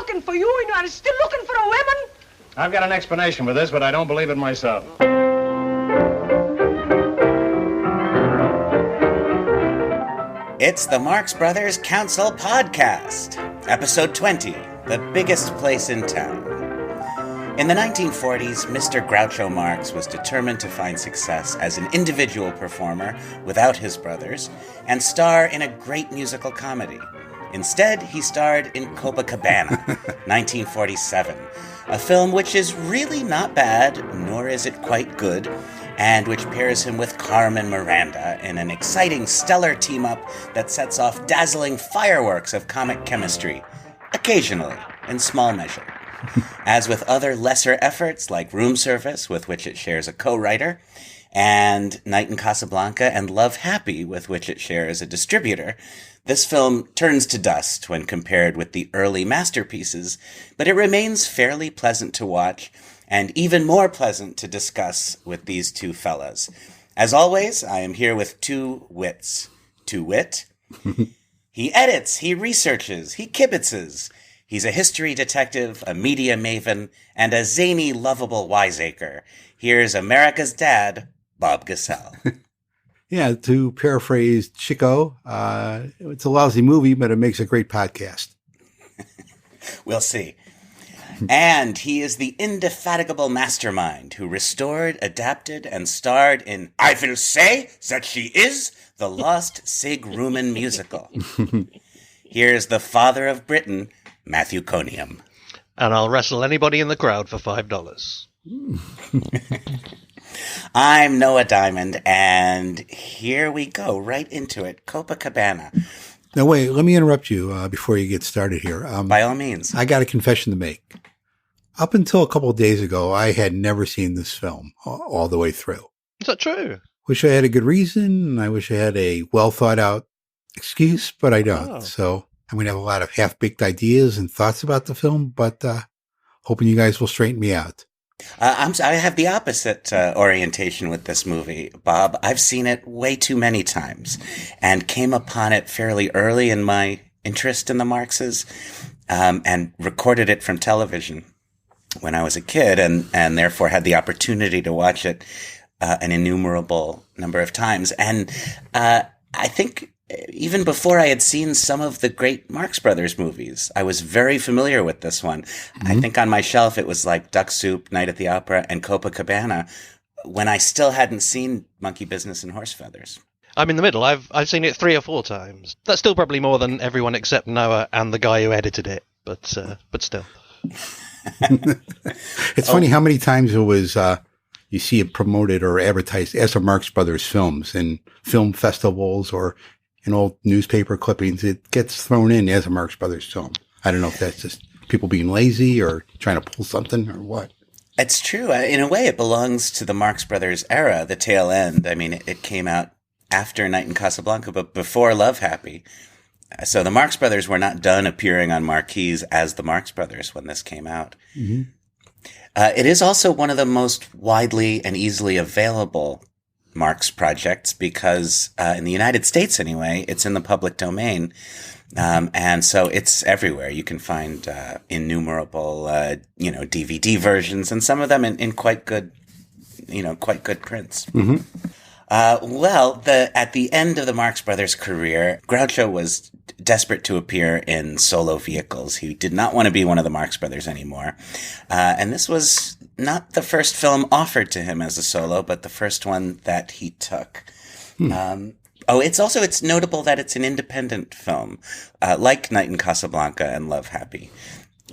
looking for you and still looking for a woman? I've got an explanation for this, but I don't believe it myself. It's the Marx Brothers Council Podcast, Episode 20, The Biggest Place in Town. In the 1940s, Mr. Groucho Marx was determined to find success as an individual performer without his brothers and star in a great musical comedy. Instead, he starred in Copacabana, 1947, a film which is really not bad, nor is it quite good, and which pairs him with Carmen Miranda in an exciting, stellar team-up that sets off dazzling fireworks of comic chemistry, occasionally, in small measure. As with other lesser efforts like Room Service, with which it shares a co-writer, and Night in Casablanca and Love Happy, with which it shares a distributor, this film turns to dust when compared with the early masterpieces, but it remains fairly pleasant to watch and even more pleasant to discuss with these two fellas. As always, I am here with two wits. To wit, he edits, he researches, he kibitzes. He's a history detective, a media maven, and a zany, lovable wiseacre. Here's America's dad, Bob Gassell. Yeah, to paraphrase Chico, it's a lousy movie, but it makes a great podcast. We'll see. And he is the indefatigable mastermind who restored, adapted, and starred in I Will Say That She Is, the lost Sig Rumen musical. Here's the father of Britain, Matthew Coniam. And I'll wrestle anybody in the crowd for $5. I'm Noah Diamond, and here we go, right into it. Copacabana. Now, wait, let me interrupt you before you get started here. By all means. I got a confession to make. Up until a couple of days ago, I had never seen this film all the way through. Is that true? Wish I had a good reason. I wish I had a well-thought-out excuse, but I don't. Oh. So I'm going to have a lot of half-baked ideas and thoughts about the film, but hoping you guys will straighten me out. I have the opposite orientation with this movie, Bob. I've seen it way too many times and came upon it fairly early in my interest in the Marxes, and recorded it from television when I was a kid, and therefore had the opportunity to watch it an innumerable number of times. And I think even before I had seen some of the great Marx Brothers movies, I was very familiar with this one. Mm-hmm. I think on my shelf it was like Duck Soup, Night at the Opera, and Copacabana, when I still hadn't seen Monkey Business and Horse Feathers. I'm in the middle. I've seen it 3 or 4 times. That's still probably more than everyone except Noah and the guy who edited it, but still. It's funny how many times it was you see it promoted or advertised as a Marx Brothers films in film festivals or in old newspaper clippings. It gets thrown in as a Marx Brothers film. I don't know if that's just people being lazy or trying to pull something or what. It's true. In a way, it belongs to the Marx Brothers era, the tail end. I mean, it came out after Night in Casablanca, but before Love Happy. So the Marx Brothers were not done appearing on marquees as the Marx Brothers when this came out. Mm-hmm. It is also one of the most widely and easily available Marx projects because in the United States, anyway, it's in the public domain. And so it's everywhere. You can find innumerable, DVD versions, and some of them in quite good prints. Mm-hmm. At the end of the Marx Brothers' career, Groucho was desperate to appear in solo vehicles. He did not want to be one of the Marx Brothers anymore. And this was not the first film offered to him as a solo, but the first one that he took. It's notable that it's an independent film, like Night in Casablanca and Love Happy.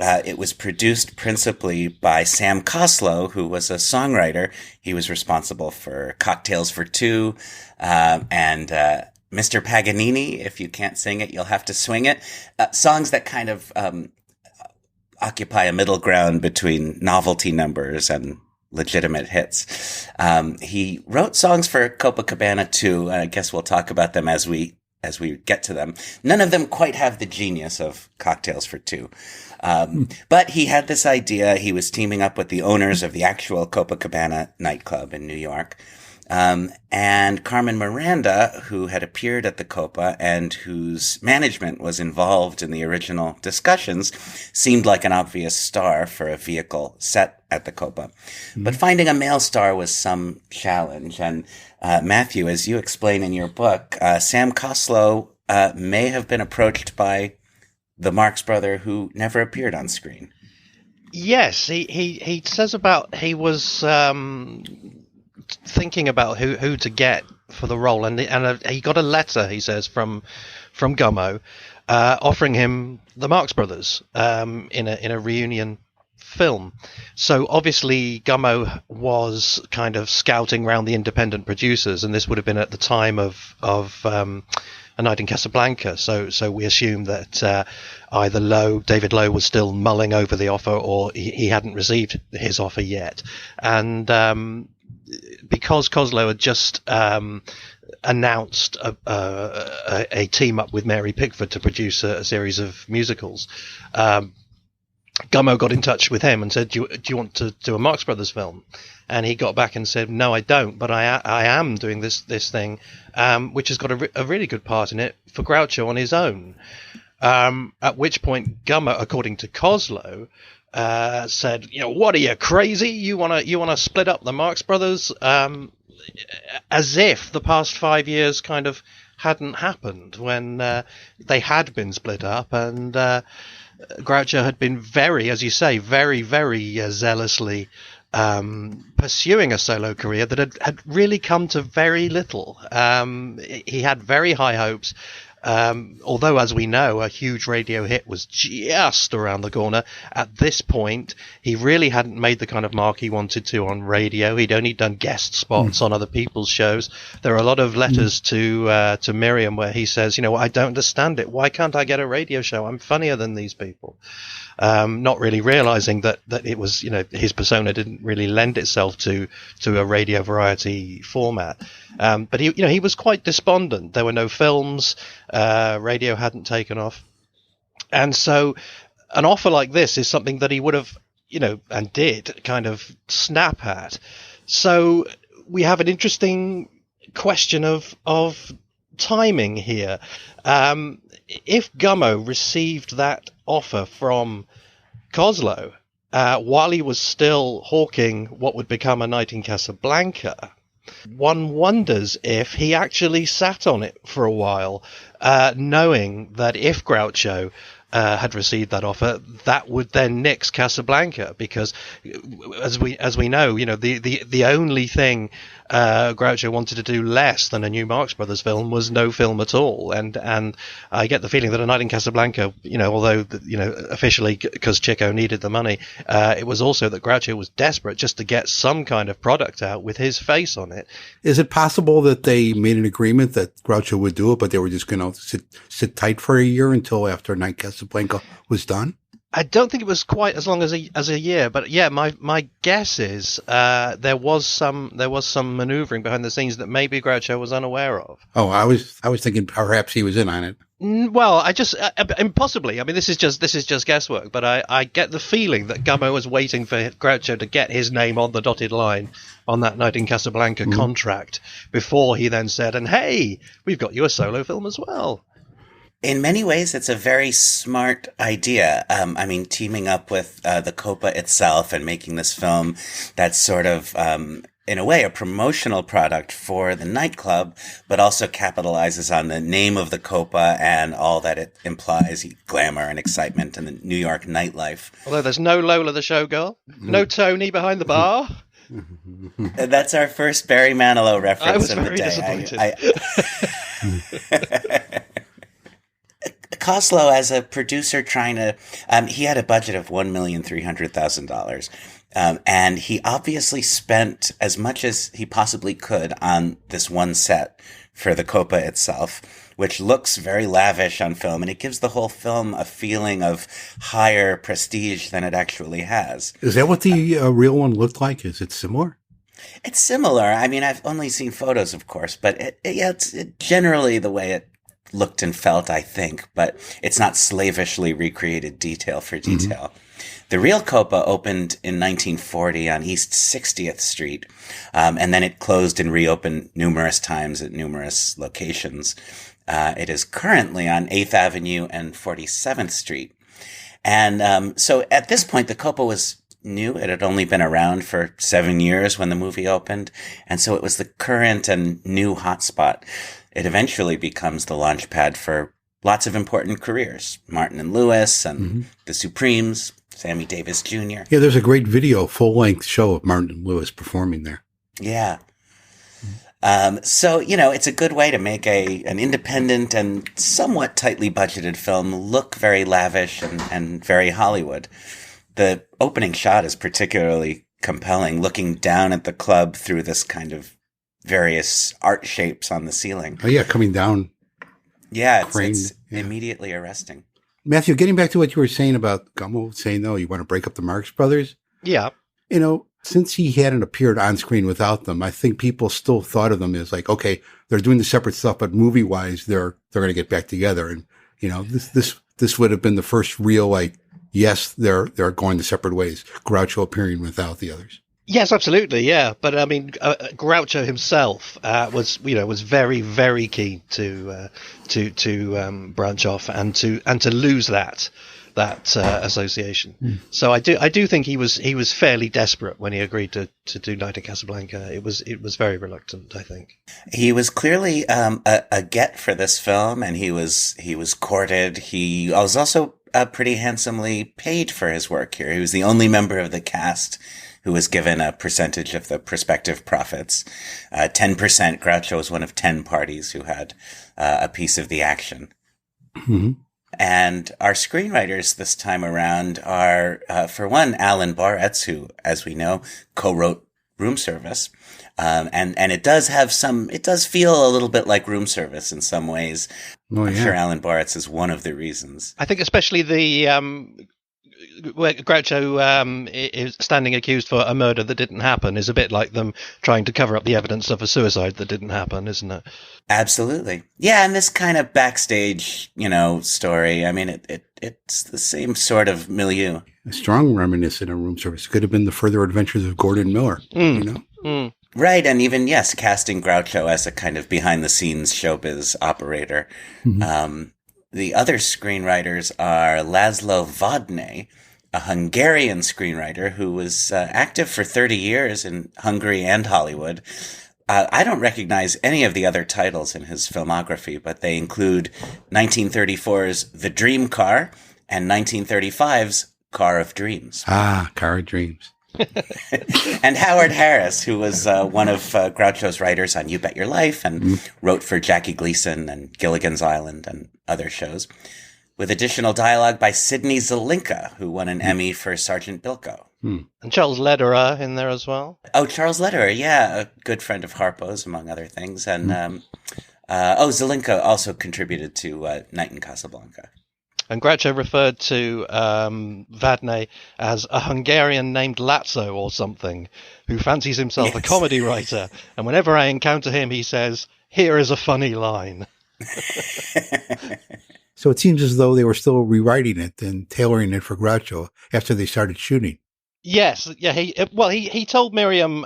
It was produced principally by Sam Koslow, who was a songwriter. He was responsible for Cocktails for Two, and Mr. Paganini, If You Can't Sing It, You'll Have to Swing It. Songs that kind of occupy a middle ground between novelty numbers and legitimate hits. He wrote songs for Copacabana too, and I guess we'll talk about them as we get to them. None of them quite have the genius of Cocktails for Two. But he had this idea. He was teaming up with the owners of the actual Copacabana nightclub in New York. And Carmen Miranda, who had appeared at the Copa and whose management was involved in the original discussions, seemed like an obvious star for a vehicle set at the Copa. Mm-hmm. But finding a male star was some challenge. And Matthew, as you explain in your book, Sam Coslow may have been approached by the Marx brother who never appeared on screen. Yes, he says about he was thinking about who to get for the role, and he got a letter, he says, from Gummo offering him the Marx Brothers in a reunion film. So obviously Gummo was kind of scouting around the independent producers, and this would have been at the time of A Night in Casablanca. So we assume that either David Lowe was still mulling over the offer, or he hadn't received his offer yet. And because Coslow had just announced a team up with Mary Pickford to produce a series of musicals, Gummo got in touch with him and said, do you want to do a Marx Brothers film? And he got back and said, no, I don't, but I am doing this thing, which has got a really good part in it for Groucho on his own. At which point Gummo, according to Coslow, said, what are you, crazy? You wanna split up the Marx Brothers? As if the past 5 years kind of hadn't happened, when they had been split up, and Groucho had been very, as you say, very, very zealously pursuing a solo career that had really come to very little. He had very high hopes. Although, as we know, a huge radio hit was just around the corner. At this point, he really hadn't made the kind of mark he wanted to on radio. He'd only done guest spots on other people's shows. There are a lot of letters to Miriam where he says, I don't understand it. Why can't I get a radio show? I'm funnier than these people. Not really realizing that it was, his persona didn't really lend itself to a radio variety format. But he was quite despondent. There were no films. Radio hadn't taken off. And so an offer like this is something that he would have, and did kind of snap at. So we have an interesting question of timing here. If Gummo received that offer from Coslow while he was still hawking what would become A Night in Casablanca, one wonders if he actually sat on it for a while, knowing that if Groucho had received that offer, that would then nix Casablanca, because as we know, the only thing Groucho wanted to do less than a new Marx Brothers film was no film at all, and I get the feeling that A Night in Casablanca, although officially because Chico needed the money, it was also that Groucho was desperate just to get some kind of product out with his face on it. Is it possible that they made an agreement that Groucho would do it, but they were just going to sit tight for a year until after Night Casablanca was done? I don't think it was quite as long as a year, but yeah, my guess is there was some maneuvering behind the scenes that maybe Groucho was unaware of. Oh, I was thinking perhaps he was in on it. Well, I just impossibly. I mean, this is just guesswork, but I get the feeling that Gummo was waiting for Groucho to get his name on the dotted line on that Night in Casablanca contract before he then said, "And hey, we've got you a solo film as well." In many ways, it's a very smart idea. Teaming up with the Copa itself and making this film that's sort of, in a way, a promotional product for the nightclub, but also capitalizes on the name of the Copa and all that it implies, glamour and excitement and the New York nightlife. Although there's no Lola the showgirl, no Tony behind the bar. That's our first Barry Manilow reference of the day. Disappointed. Coslow, as a producer trying to, he had a budget of $1,300,000. And he obviously spent as much as he possibly could on this one set for the Copa itself, which looks very lavish on film. And it gives the whole film a feeling of higher prestige than it actually has. Is that what the real one looked like? Is it similar? It's similar. I've only seen photos, of course, but it's generally the way it looked and felt, I think, but it's not slavishly recreated detail for detail. The real Copa opened in 1940 on East 60th Street, and then it closed and reopened numerous times at numerous locations. It is currently on 8th Avenue and 47th Street. And so at this point, the Copa was new. It had only been around for 7 years when the movie opened. And so it was the current and new hotspot. It eventually becomes the launch pad for lots of important careers. Martin and Lewis and the Supremes, Sammy Davis Jr. Yeah, there's a great video, full-length show of Martin and Lewis performing there. Yeah. So, it's a good way to make an independent and somewhat tightly budgeted film look very lavish and very Hollywood. The opening shot is particularly compelling, looking down at the club through this kind of various art shapes on the ceiling. Oh, yeah, coming down. Yeah, it's immediately arresting. Matthew, getting back to what you were saying about Gummo saying, no, you want to break up the Marx Brothers? Yeah. Since he hadn't appeared on screen without them, I think people still thought of them as like, okay, they're doing the separate stuff, but movie wise, they're going to get back together. And, this would have been the first real, like, yes, they're going the separate ways. Groucho appearing without the others. Yes, absolutely. Yeah. But I mean, Groucho himself, was very, very keen to branch off and to lose that association. So I do think he was fairly desperate when he agreed to do Night at Casablanca. It was very reluctant, I think. He was clearly a get for this film, and he was courted. He was also pretty handsomely paid for his work here. He was the only member of the cast who was given a percentage of the prospective profits. 10%. Groucho was one of 10 parties who had a piece of the action. Mm-hmm. And our screenwriters this time around are, for one, Alan Boretz, who, as we know, co-wrote Room Service. And it does feel a little bit like Room Service in some ways. Oh, I'm yeah. sure Alan Boretz is one of the reasons. I think especially where Groucho is standing accused for a murder that didn't happen is a bit like them trying to cover up the evidence of a suicide that didn't happen, isn't it? Absolutely. Yeah, and this kind of backstage, story, I mean, it's the same sort of milieu. A strong reminiscent of Room Service. Could have been the further adventures of Gordon Miller, Right, and even, yes, casting Groucho as a kind of behind-the-scenes showbiz operator. Mm-hmm. The other screenwriters are Laszlo Vodny, a Hungarian screenwriter who was active for 30 years in Hungary and Hollywood. I don't recognize any of the other titles in his filmography, but they include 1934's The Dream Car and 1935's Car of Dreams. Ah, Car of Dreams. And Howard Harris, who was one of Groucho's writers on You Bet Your Life and wrote for Jackie Gleason and Gilligan's Island and other shows, with additional dialogue by Sidney Zelinka, who won an Emmy for Sergeant Bilko. And Charles Lederer in there as well. Oh, Charles Lederer, yeah, a good friend of Harpo's, among other things. And Zelinka also contributed to Night in Casablanca. And Groucho referred to Vadnai as a Hungarian named Lazzo or something, who fancies himself a comedy writer. And whenever I encounter him, he says, "Here is a funny line." So it seems as though they were still rewriting it and tailoring it for Groucho after they started shooting. Yes, yeah. He told Miriam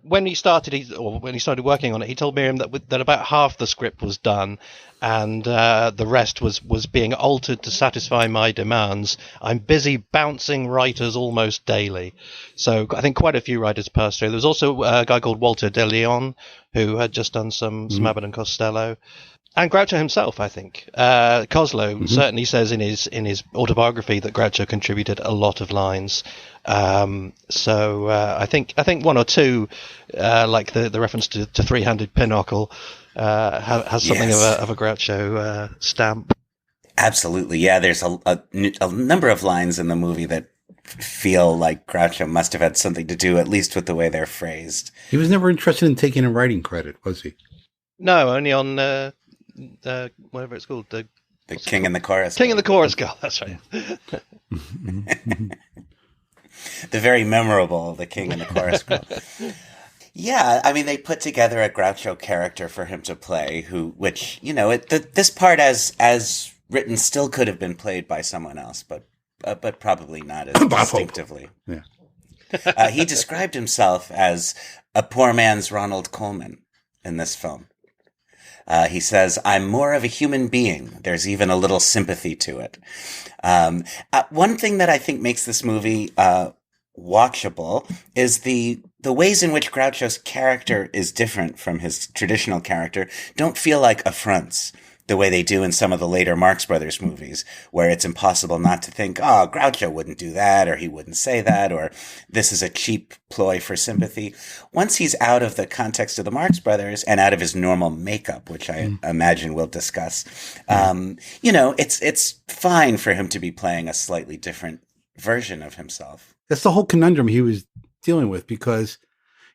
when he started working on it. He told Miriam that about half the script was done, and the rest was being altered to satisfy my demands. I'm busy bouncing writers almost daily, so I think quite a few writers passed through. There was also a guy called Walter De Leon who had just done some Abbott and Costello. And Groucho himself, I think. Coslow certainly says in his autobiography that Groucho contributed a lot of lines. So I think one or two, like the reference to Three-Handed Pinochle, has something of a Groucho stamp. Absolutely, yeah. There's a number of lines in the movie that feel like Groucho must have had something to do, at least with the way they're phrased. He was never interested in taking a writing credit, was he? No, only on whatever it's called, the King and the Chorus. King and the Chorus Girl. That's right. The very memorable The King and the Chorus Girl. Yeah, I mean, they put together a Groucho character for him to play, which this part as written still could have been played by someone else, but probably not as distinctively. Yeah. He described himself as a poor man's Ronald Colman in this film. He says, "I'm more of a human being. There's even a little sympathy to it." One thing that I think makes this movie watchable is the ways in which Groucho's character is different from his traditional character don't feel like affronts the way they do in some of the later Marx Brothers movies, where it's impossible not to think, oh, Groucho wouldn't do that, or he wouldn't say that, or this is a cheap ploy for sympathy. Once he's out of the context of the Marx Brothers and out of his normal makeup, which I imagine we'll discuss, it's fine for him to be playing a slightly different version of himself. That's the whole conundrum he was dealing with, because,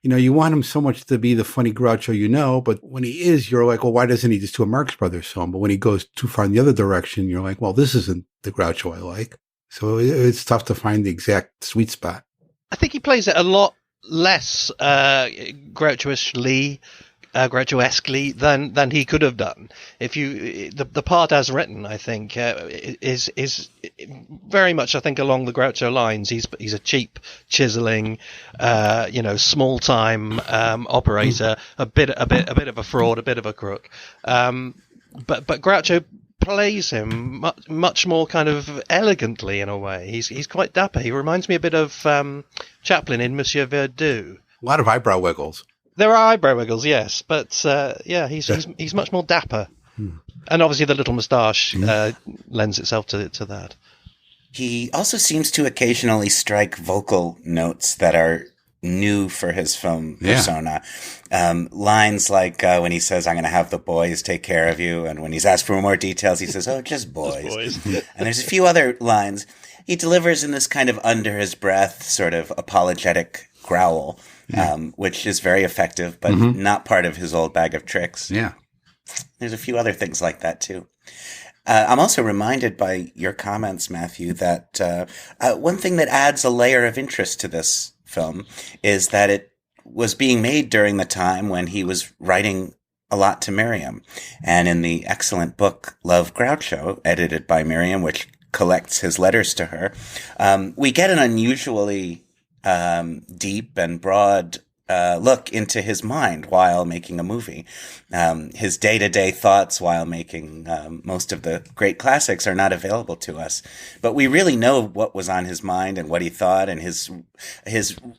you want him so much to be the funny Groucho, but when he is, you're like, well, why doesn't he just do a Marx Brothers film? But when he goes too far in the other direction, you're like, well, this isn't the Groucho I like. So it's tough to find the exact sweet spot. I think he plays it a lot less Groucho-esquely than he could have done. The part as written, I think, is very much, I think, along the Groucho lines. He's a cheap, chiseling, small time operator, a bit of a fraud, a bit of a crook. But Groucho plays him much more kind of elegantly in a way. He's quite dapper. He reminds me a bit of Chaplin in Monsieur Verdoux. A lot of eyebrow wiggles. There are eyebrow wiggles, yes, but he's much more dapper, and obviously the little moustache lends itself to that. He also seems to occasionally strike vocal notes that are new for his film persona. Lines like when he says, "I'm going to have the boys take care of you," and when he's asked for more details, he says, "Oh, just boys." Just boys. And there's a few other lines he delivers in this kind of under his breath, sort of apologetic growl. Which is very effective, but not part of his old bag of tricks. Yeah. There's a few other things like that, too. I'm also reminded by your comments, Matthew, that one thing that adds a layer of interest to this film is that it was being made during the time when he was writing a lot to Miriam. And in the excellent book, Love, Groucho, edited by Miriam, which collects his letters to her, we get an unusually deep and broad look into his mind while making a movie. His day-to-day thoughts while making most of the great classics are not available to us. But we really know what was on his mind and what he thought, and his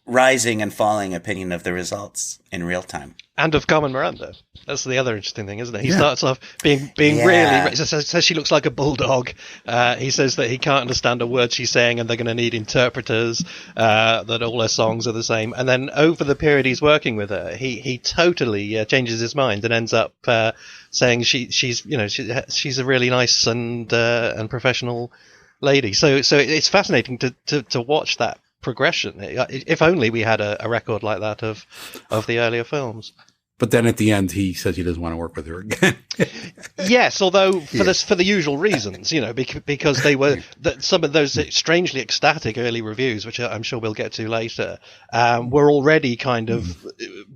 rising and falling opinion of the results in real time. And of Carmen Miranda. That's the other interesting thing, isn't it? He starts off being really... says she looks like a bulldog. He says that he can't understand a word she's saying and they're going to need interpreters, that all her songs are the same. And then over the period he's working with her, he totally changes his mind and ends up saying she's a really nice and professional lady. So it's fascinating to watch that progression. If only we had a record like that of the earlier films. But then at the end, he says he doesn't want to work with her again. Yes, although for the usual reasons, because they were some of those strangely ecstatic early reviews, which I'm sure we'll get to later, were already kind of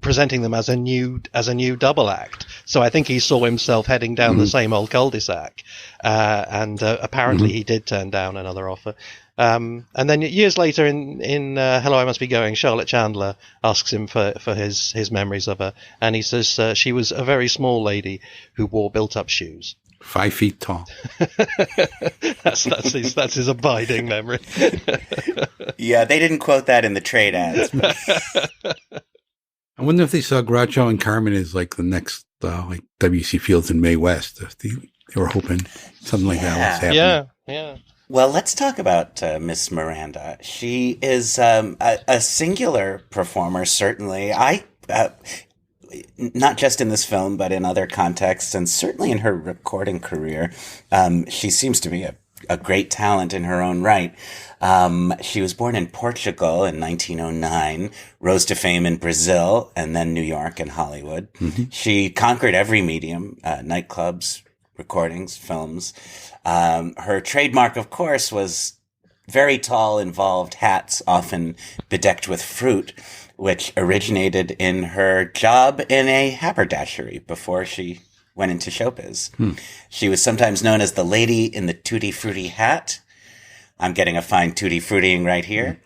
presenting them as a new double act. So I think he saw himself heading down the same old cul-de-sac, and apparently he did turn down another offer. And then years later in Hello, I Must Be Going, Charlotte Chandler asks him for his memories of her. And he says she was a very small lady who wore built-up shoes. 5 feet tall. That's his abiding memory. Yeah, they didn't quote that in the trade ads. I wonder if they saw Groucho and Carmen as like the next like W.C. Fields and Mae West. They were hoping something like that was happening. Yeah. Well, let's talk about Miss Miranda. She is a singular performer, certainly. Not just in this film, but in other contexts, and certainly in her recording career. She seems to be a great talent in her own right. She was born in Portugal in 1909, rose to fame in Brazil, and then New York and Hollywood. She conquered every medium, nightclubs, recordings, films. Her trademark, of course, was very tall, involved hats, often bedecked with fruit, which originated in her job in a haberdashery before she went into showbiz. She was sometimes known as the lady in the tutti frutti hat. I'm getting a fine tutti fruttiing right here.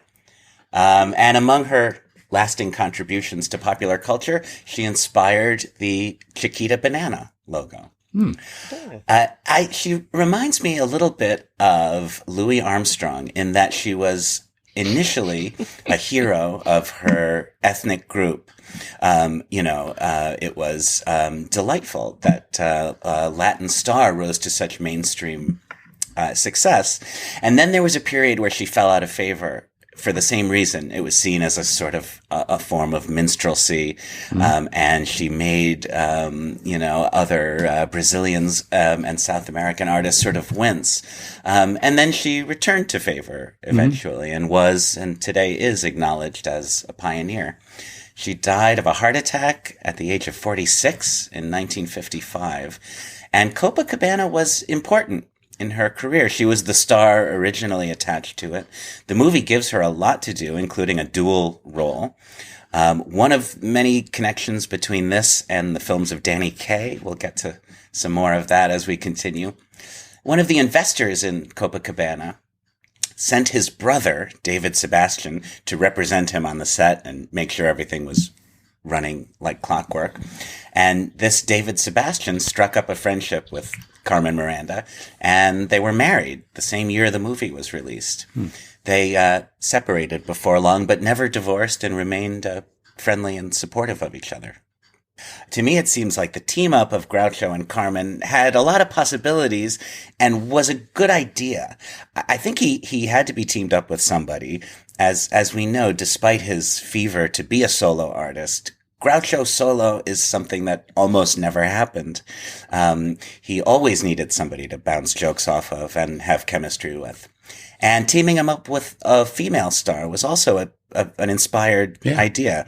And among her lasting contributions to popular culture, she inspired the Chiquita banana logo. She reminds me a little bit of Louis Armstrong in that she was initially a hero of her ethnic group. It was delightful that Latin Star rose to such mainstream success. And then there was a period where she fell out of favor for the same reason. It was seen as a sort of a form of minstrelsy. And she made, other Brazilians and South American artists sort of wince. And then she returned to favor eventually and was, and today is, acknowledged as a pioneer. She died of a heart attack at the age of 46 in 1955. And Copacabana was important in her career. She was the star originally attached to it. The movie gives her a lot to do, including a dual role. One of many connections between this and the films of Danny Kaye. We'll get to some more of that as we continue. One of the investors in Copacabana sent his brother, David Sebastian, to represent him on the set and make sure everything was running like clockwork. And this David Sebastian struck up a friendship with Carmen Miranda, and they were married the same year the movie was released. They separated before long, but never divorced and remained friendly and supportive of each other. To me, it seems like the team-up of Groucho and Carmen had a lot of possibilities and was a good idea. I think he had to be teamed up with somebody. As we know, despite his fever to be a solo artist, Groucho solo is something that almost never happened. He always needed somebody to bounce jokes off of and have chemistry with. And teaming him up with a female star was also an inspired idea.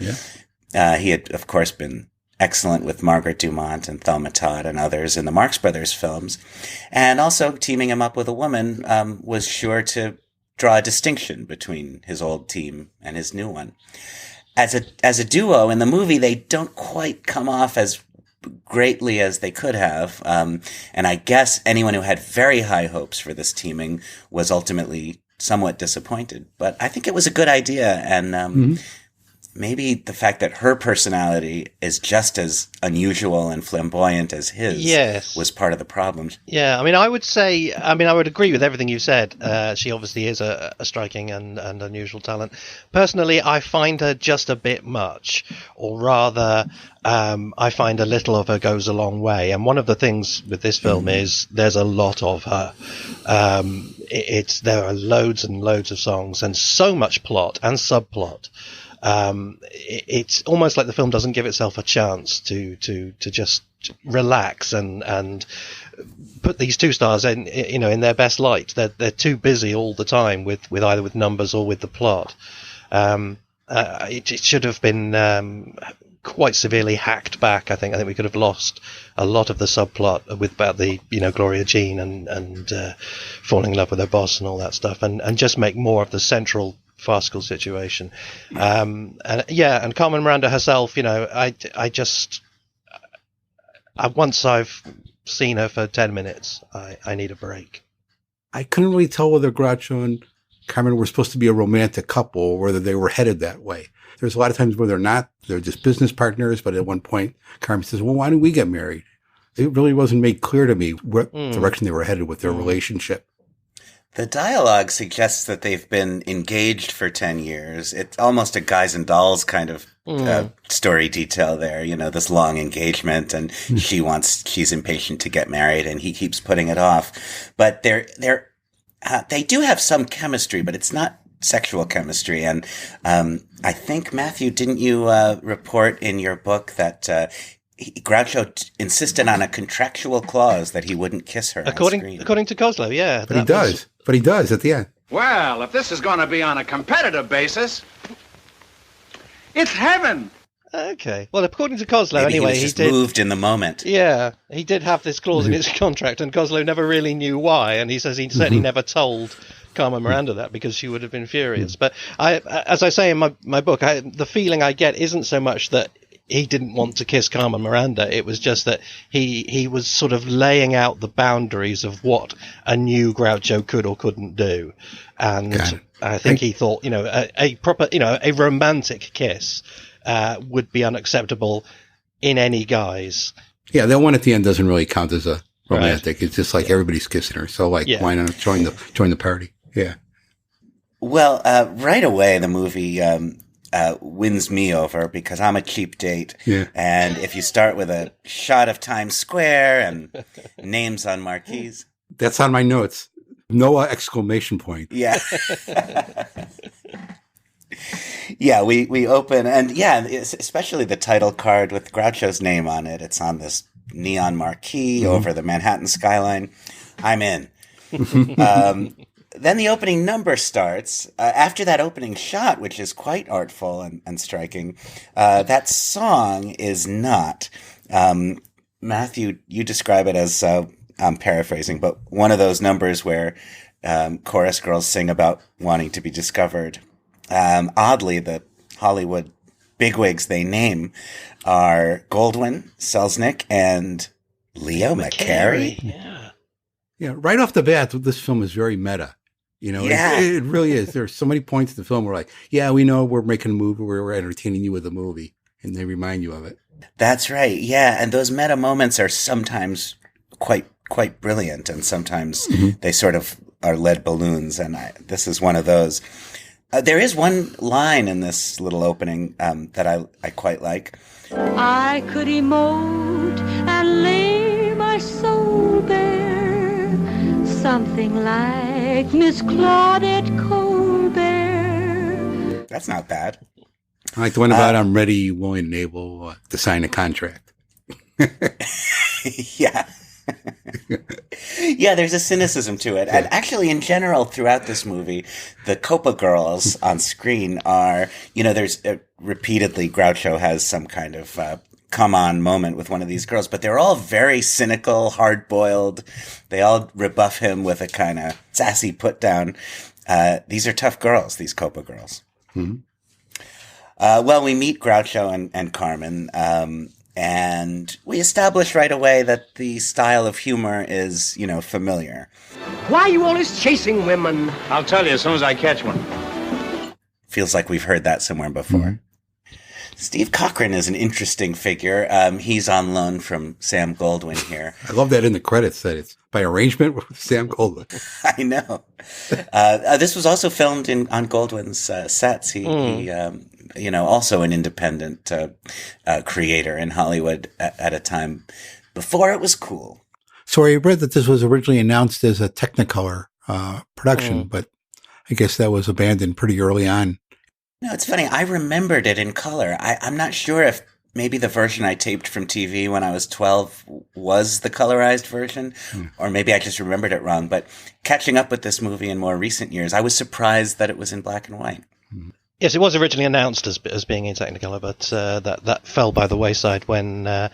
Yeah. He had, of course, been excellent with Margaret Dumont and Thelma Todd and others in the Marx Brothers films. And also teaming him up with a woman was sure to draw a distinction between his old team and his new one. As a duo in the movie, they don't quite come off as greatly as they could have. And I guess anyone who had very high hopes for this teaming was ultimately somewhat disappointed. But I think it was a good idea. And maybe the fact that her personality is just as unusual and flamboyant as his was part of the problem. Yeah, I would agree with everything you said. She obviously is a striking and unusual talent. Personally, I find her just a bit much, or rather, I find a little of her goes a long way. And one of the things with this film is there's a lot of her. There are loads and loads of songs and so much plot and subplot. It's almost like the film doesn't give itself a chance to just relax and put these two stars in their best light. They're too busy all the time with either with numbers or with the plot. It should have been quite severely hacked back. I think we could have lost a lot of the subplot about the Gloria Jean and falling in love with her boss and all that stuff, and just make more of the central farcical situation. And Carmen Miranda herself, once I've seen her for 10 minutes, I need a break. I couldn't really tell whether Groucho and Carmen were supposed to be a romantic couple or whether they were headed that way. There's a lot of times where they're not. They're just business partners. But at one point, Carmen says, well, why don't we get married? It really wasn't made clear to me what direction they were headed with their relationship. The dialogue suggests that they've been engaged for 10 years. It's almost a Guys and Dolls kind of story detail there, this long engagement, and she's impatient to get married and he keeps putting it off. But they do have some chemistry, but it's not sexual chemistry. And I think, Matthew, didn't you report in your book that Groucho insisted on a contractual clause that he wouldn't kiss her according to Kozlow, yeah. But he does at the end. Well, if this is going to be on a competitive basis, it's heaven. Okay. Well, according to Kozlow, maybe anyway, he was just moved in the moment. Yeah, he did have this clause in his contract, and Kozlow never really knew why. And he says he certainly never told Carmen Miranda that, because she would have been furious. But as I say in my book, the feeling I get isn't so much that he didn't want to kiss Carmen Miranda. It was just that he was sort of laying out the boundaries of what a new Groucho could or couldn't do. And I think he thought, a proper, a romantic kiss would be unacceptable in any guise. Yeah, that one at the end doesn't really count as a romantic. Right. It's just like everybody's kissing her. So why not join the party? Yeah. Well, right away the movie wins me over because I'm a cheap date. Yeah. And if you start with a shot of Times Square and names on marquees. That's on my notes. No exclamation point. Yeah. Yeah, we open, and especially the title card with Groucho's name on it. It's on this neon marquee over the Manhattan skyline. I'm in. Then the opening number starts. After that opening shot, which is quite artful and striking, that song is not. Matthew, you describe it as, I'm paraphrasing, but one of those numbers where chorus girls sing about wanting to be discovered. Oddly, the Hollywood bigwigs they name are Goldwyn, Selznick, and Leo McCarey. Yeah. Right off the bat, this film is very meta. It really is. There's so many points in the film where like, we know we're making a movie, we're entertaining you with a movie, and they remind you of it. That's right. Yeah, and those meta moments are sometimes quite brilliant, and sometimes they sort of are lead balloons, and this is one of those. There is one line in this little opening that I quite like. I could emote and lay my soul bare, something like Miss Claudette Colbert. That's not bad. I like the one about I'm ready, willing, and able to sign a contract. Yeah. Yeah, there's a cynicism to it. And actually, in general, throughout this movie, the Copa girls on screen are, there's repeatedly Groucho has some kind of come on moment with one of these girls, but they're all very cynical, hard-boiled. They all rebuff him with a kind of sassy put down. These are tough girls, these Copa girls. Mm-hmm. Well, we meet Groucho and Carmen, and we establish right away that the style of humor is, familiar. Why are you always chasing women? I'll tell you as soon as I catch one. Feels like we've heard that somewhere before. Mm-hmm. Steve Cochran is an interesting figure. He's on loan from Sam Goldwyn here. I love that in the credits that it's by arrangement with Sam Goldwyn. I know. This was also filmed on Goldwyn's sets. He also an independent creator in Hollywood at a time before it was cool. So I read that this was originally announced as a Technicolor production, but I guess that was abandoned pretty early on. No, it's funny. I remembered it in color. I'm not sure if maybe the version I taped from TV when I was 12 was the colorized version, or maybe I just remembered it wrong. But catching up with this movie in more recent years, I was surprised that it was in black and white. Yes, it was originally announced as being in Technicolor, but that fell by the wayside when I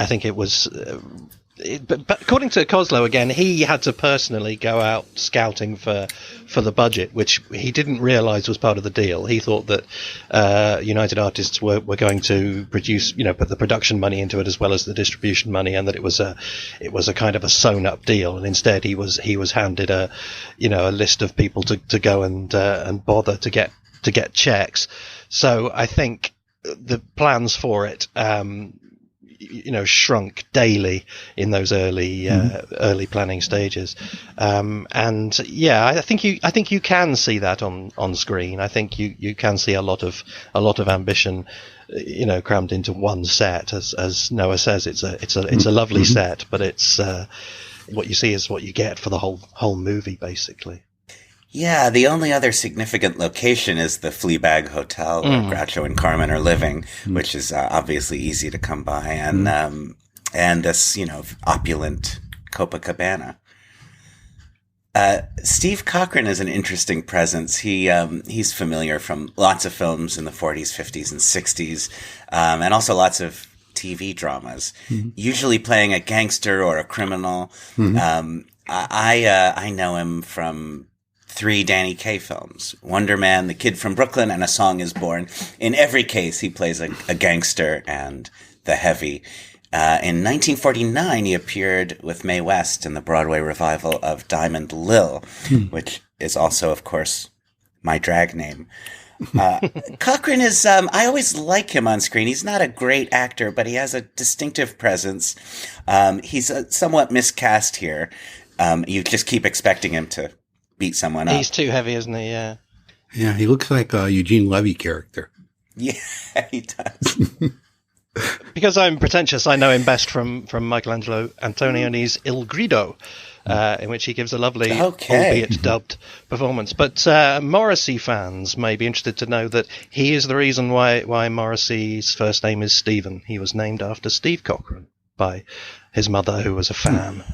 think it was. But according to Koslow, again, he had to personally go out scouting for the budget, which he didn't realise was part of the deal. He thought that United Artists were going to produce, put the production money into it as well as the distribution money, and that it was a kind of a sewn up deal. And instead, he was handed a list of people to go and bother to get checks. So I think the plans for it. Shrunk daily in those early planning stages, I think you can see that on screen. I think you can see a lot of ambition, crammed into one set. As Noah says, it's a lovely set, but it's what you see is what you get for the whole movie, basically. Yeah, the only other significant location is the Fleabag Hotel where Groucho and Carmen are living, which is obviously easy to come by, and this, opulent Copacabana. Steve Cochran is an interesting presence. He's familiar from lots of films in the 40s, 50s, and 60s, and also lots of TV dramas, usually playing a gangster or a criminal. I know him from 3 Danny Kaye films, Wonder Man, The Kid from Brooklyn, and A Song is Born. In every case, he plays a gangster and the heavy. In 1949, he appeared with Mae West in the Broadway revival of Diamond Lil, which is also, of course, my drag name. Cochran is, I always like him on screen. He's not a great actor, but he has a distinctive presence. He's somewhat miscast here. You just keep expecting him to beat someone up. He's too heavy, isn't he? Yeah. Yeah, he looks like a Eugene Levy character. Yeah, he does. Because I'm pretentious, I know him best from Michelangelo Antonioni's Il Grido, in which he gives a lovely, albeit dubbed, performance. But Morrissey fans may be interested to know that he is the reason why Morrissey's first name is Stephen. He was named after Steve Cochran by his mother, who was a fan.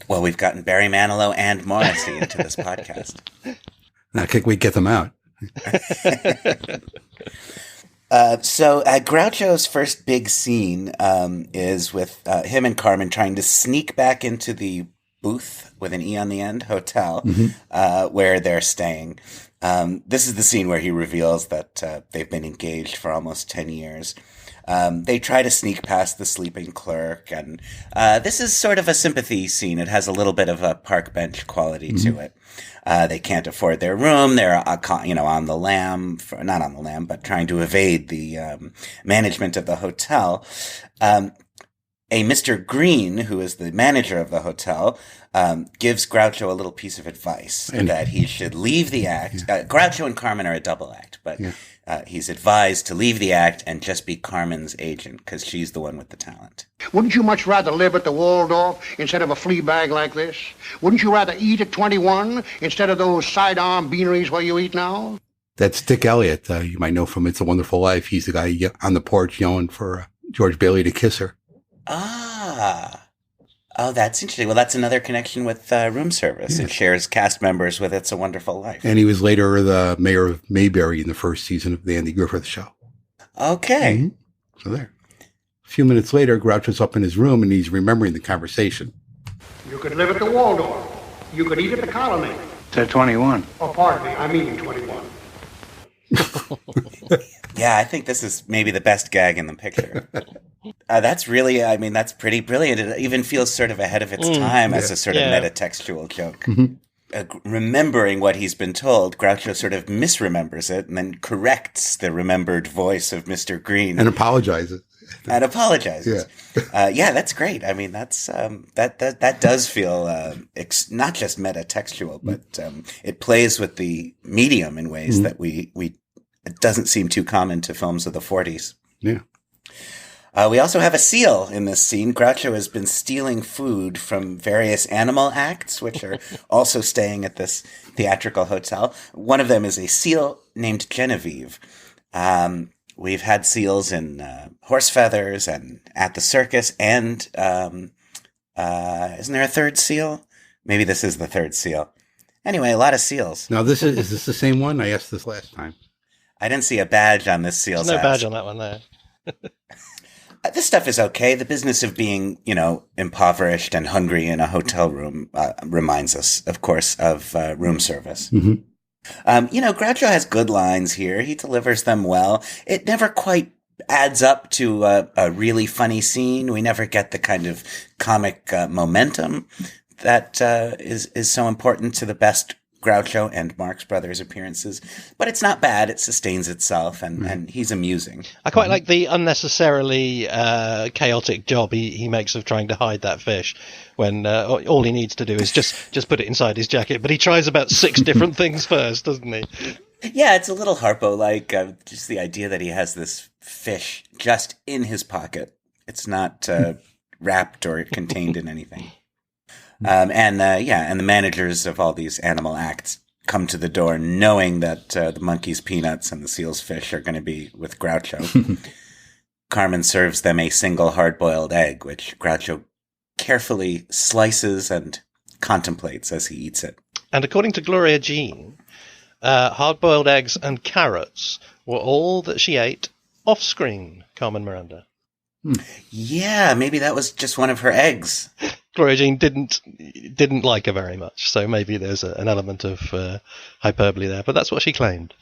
Well, we've gotten Barry Manilow and Morrissey into this podcast. I think we get them out. So Groucho's first big scene is with him and Carmen trying to sneak back into the Booth with an E on the end hotel where they're staying. This is the scene where he reveals that they've been engaged for almost 10 years. They try to sneak past the sleeping clerk, and this is sort of a sympathy scene. It has a little bit of a park bench quality to it. They can't afford their room. They're, on the lam, not on the lam, but trying to evade the management of the hotel. A Mr. Green, who is the manager of the hotel, gives Groucho a little piece of advice that he should leave the act. Groucho and Carmen are a double act, but he's advised to leave the act and just be Carmen's agent because she's the one with the talent. Wouldn't you much rather live at the Waldorf instead of a flea bag like this? Wouldn't you rather eat at 21 instead of those sidearm beaneries where you eat now? That's Dick Elliott. You might know from It's a Wonderful Life. He's the guy on the porch yelling for George Bailey to kiss her. Oh, that's interesting. Well, that's another connection with room service. It shares cast members with It's a Wonderful Life. And he was later the mayor of Mayberry in the first season of the Andy Griffith Show. Okay. Mm-hmm. So there. A few minutes later, Groucho's up in his room and he's remembering the conversation. You could live at the Waldorf. You could eat at the Colony. It's at 21. Oh, pardon me. I mean 21. Yeah, I think this is maybe the best gag in the picture. That's really, that's pretty brilliant. It even feels sort of ahead of its time as a sort of metatextual joke. Remembering what he's been told, Groucho sort of misremembers it and then corrects the remembered voice of Mr. Green. And apologizes. Yeah, that's great. I mean, that's that does feel not just metatextual, but it plays with the medium in ways that it doesn't seem too common to films of the 40s. Yeah. We also have a seal in this scene. Groucho has been stealing food from various animal acts, which are also staying at this theatrical hotel. One of them is a seal named Genevieve. We've had seals in Horse Feathers and At the Circus, and isn't there a third seal? Maybe this is the third seal. Anyway, a lot of seals. Now, is this the same one? I asked this last time. I didn't see a badge on this seal's There's no ass. badge on that one there. This stuff is okay. The business of being, impoverished and hungry in a hotel room reminds us, of course, of room service. Groucho has good lines here. He delivers them well. It never quite adds up to a really funny scene. We never get the kind of comic momentum that is so important to the best Groucho and Marx Brothers appearances, but it's not bad. It sustains itself, and he's amusing. I quite like the unnecessarily chaotic job he makes of trying to hide that fish when all he needs to do is just put it inside his jacket, but he tries about 6 different things first, doesn't he? Yeah, it's a little Harpo-like, just the idea that he has this fish just in his pocket. It's not wrapped or contained in anything. And the managers of all these animal acts come to the door knowing that the monkey's peanuts and the seal's fish are going to be with Groucho. Carmen serves them a single hard-boiled egg, which Groucho carefully slices and contemplates as he eats it. And according to Gloria Jean, hard-boiled eggs and carrots were all that she ate off-screen, Carmen Miranda. Yeah, maybe that was just one of her eggs. Gloria Jean didn't like her very much. So maybe there's an element of hyperbole there, but that's what she claimed.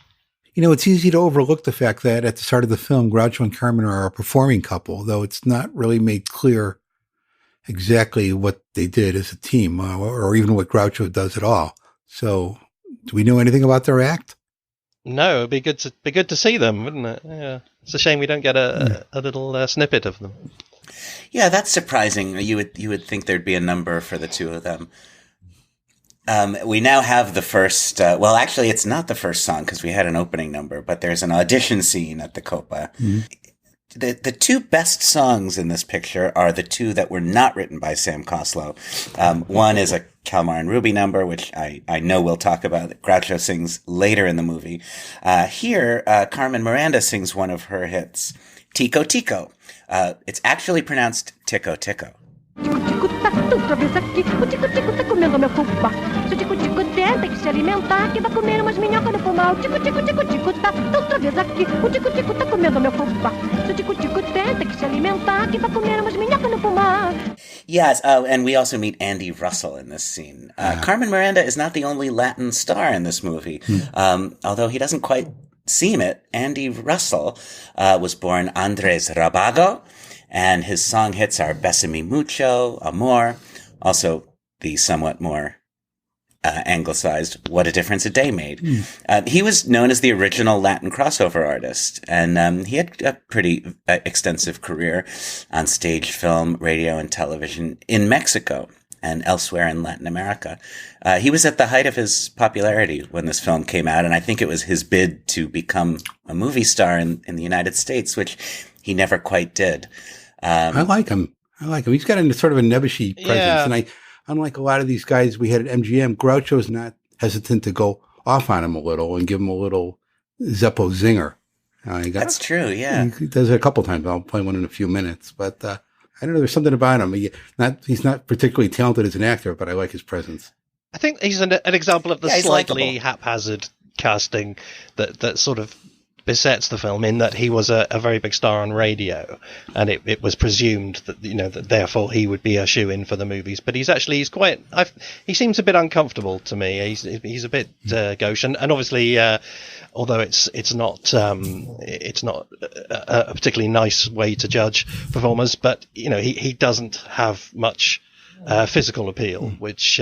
It's easy to overlook the fact that at the start of the film, Groucho and Carmen are a performing couple, though it's not really made clear exactly what they did as a team, or even what Groucho does at all. So, do we know anything about their act? No, it'd be good to see them, wouldn't it? Yeah, it's a shame we don't get a little snippet of them. Yeah, that's surprising. You would think there'd be a number for the two of them. We now have the first. Well, actually, it's not the first song because we had an opening number, but there's an audition scene at the Copa. Mm-hmm. The two best songs in this picture are the two that were not written by Sam Coslow. One is a Kalmar and Ruby number, which I know we'll talk about, that Groucho sings later in the movie. Here, Carmen Miranda sings one of her hits, Tico Tico. It's actually pronounced Tico Tico. Outra vez aqui, o tico-tico tá comendo meu fubá. Se o tico-tico der, tem que se alimentar, que vai comer umas minhocas no pomar. O tico-tico tá outra vez aqui, o tico-tico tá comendo meu fubá. Se o tico-tico der, tem que se alimentar, que vai comer umas minhocas no pomar. Yes, and we also meet Andy Russell in this scene. Carmen Miranda is not the only Latin star in this movie, although he doesn't quite seem it. Andy Russell was born Andres Rabago, and his song hits are Besame Mucho, Amor, also the somewhat more anglicized What a Difference a Day Made. He was known as the original Latin crossover artist, and he had a pretty extensive career on stage, film, radio, and television in Mexico and elsewhere in Latin America. He was at the height of his popularity when this film came out, and I think it was his bid to become a movie star in the United States, which he never quite did. I like him. He's got a sort of a nebbishy presence, and unlike a lot of these guys we had at MGM, Groucho's not hesitant to go off on him a little and give him a little Zeppo zinger. That's true, yeah. He does it a couple times. I'll play one in a few minutes, but I don't know. There's something about him. He's not particularly talented as an actor, but I like his presence. I think he's an example of the slightly likable. haphazard casting that sort of besets the film, in that he was a very big star on radio, and it was presumed that that therefore he would be a shoe-in for the movies. But he seems a bit uncomfortable to me. He's a bit gauche, and obviously although it's not a particularly nice way to judge performers, but he doesn't have much physical appeal, which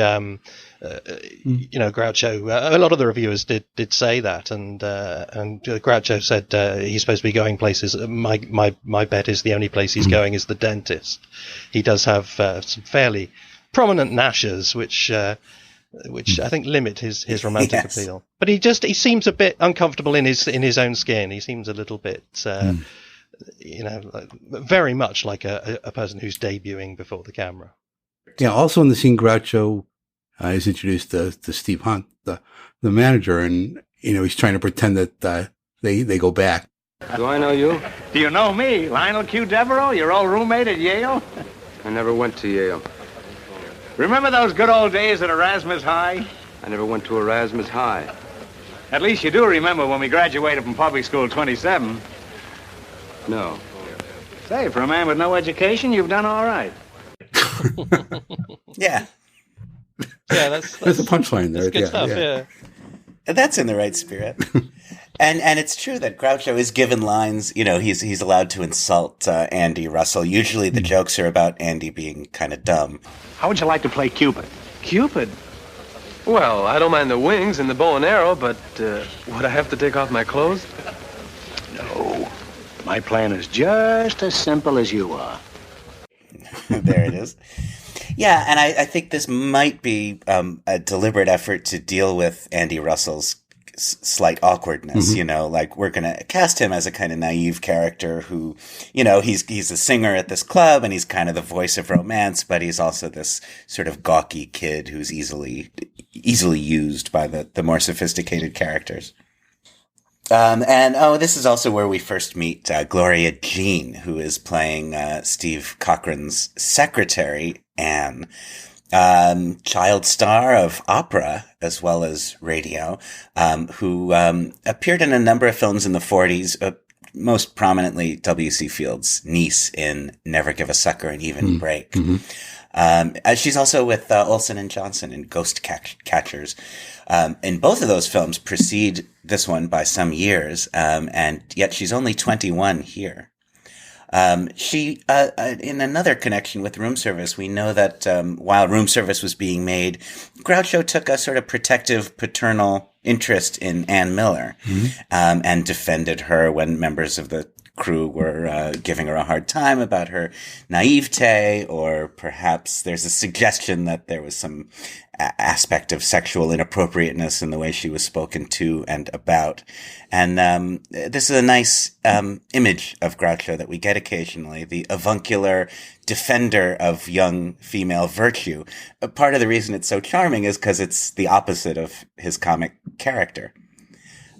Groucho, a lot of the reviewers did say that, and Groucho said he's supposed to be going places. My bet is the only place he's going is the dentist. He does have some fairly prominent gnashers, which I think limit his romantic appeal. But he seems a bit uncomfortable in his own skin. He seems a little bit very much like a person who's debuting before the camera. Yeah. Also in the scene, Groucho is introduced to Steve Hunt, the manager, and he's trying to pretend that they go back. Do I know you? Do you know me, Lionel Q. Devereaux, your old roommate at Yale? I never went to Yale. Remember those good old days at Erasmus High? I never went to Erasmus High. At least you do remember when we graduated from public school 27. No. Say, for a man with no education, you've done all right. Yeah. Yeah, that's there's a punchline there. That's good stuff, yeah. That's in the right spirit. And it's true that Groucho is given lines. He's allowed to insult Andy Russell. Usually the jokes are about Andy being kind of dumb. How would you like to play Cupid? Cupid? Well, I don't mind the wings and the bow and arrow, but would I have to take off my clothes? No. My plan is just as simple as you are. There it is. Yeah, and I think this might be a deliberate effort to deal with Andy Russell's slight awkwardness. Like we're going to cast him as a kind of naive character who, he's a singer at this club and he's kind of the voice of romance, but he's also this sort of gawky kid who's easily used by the more sophisticated characters. This is also where we first meet Gloria Jean, who is playing Steve Cochran's secretary, Anne, child star of opera as well as radio, who appeared in a number of films in the 40s, most prominently W.C. Field's niece in Never Give a Sucker an Even Break. She's also with Olsen and Johnson in Ghost Catchers. And both of those films precede this one by some years, and yet she's only 21 here. She, in another connection with Room Service, we know that while Room Service was being made, Groucho took a sort of protective paternal interest in Ann Miller, and defended her when members of the crew were giving her a hard time about her naivete, or perhaps there's a suggestion that there was some aspect of sexual inappropriateness in the way she was spoken to and about. And this is a nice image of Groucho that we get occasionally, the avuncular defender of young female virtue. Part of the reason it's so charming is because it's the opposite of his comic character.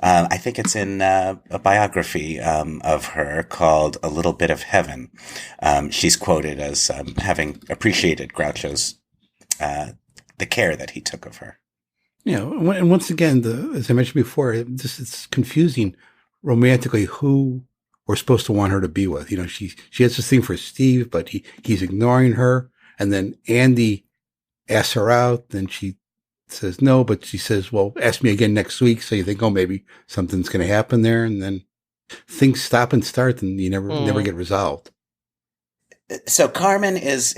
I think it's in a biography of her called A Little Bit of Heaven. She's quoted as having appreciated Groucho's the care that he took of her. Yeah, and once again, as I mentioned before, it's confusing romantically who we're supposed to want her to be with. You know, she has this thing for Steve, but he's ignoring her. And then Andy asks her out, then she says no, but she says, well, ask me again next week. So you think, oh, maybe something's going to happen there. And then things stop and start and you never get resolved. So Carmen is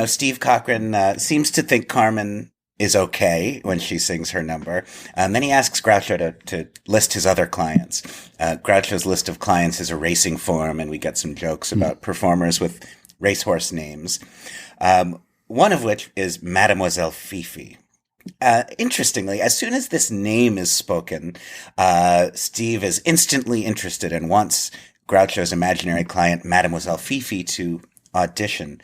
Steve Cochran seems to think Carmen is okay when she sings her number. Then he asks Groucho to list his other clients. Groucho's list of clients is a racing form, and we get some jokes about performers with racehorse names. One of which is Mademoiselle Fifi. Interestingly, as soon as this name is spoken, Steve is instantly interested and wants Groucho's imaginary client, Mademoiselle Fifi, to audition.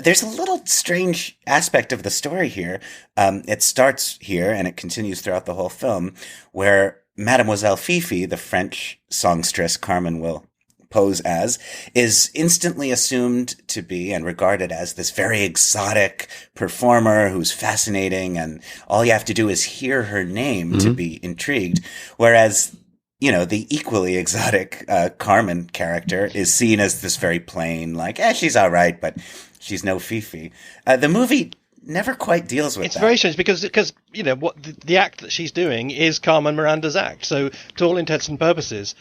There's a little strange aspect of the story here. It starts here and it continues throughout the whole film, where Mademoiselle Fifi, the French songstress Carmen will pose as, is instantly assumed to be and regarded as this very exotic performer who's fascinating, and all you have to do is hear her name to be intrigued. Whereas, you know, the equally exotic Carmen character is seen as this very plain, like, she's all right, but she's no Fifi. The movie never quite deals with that. It's very strange because you know what the act that she's doing is Carmen Miranda's act. So to all intents and purposes,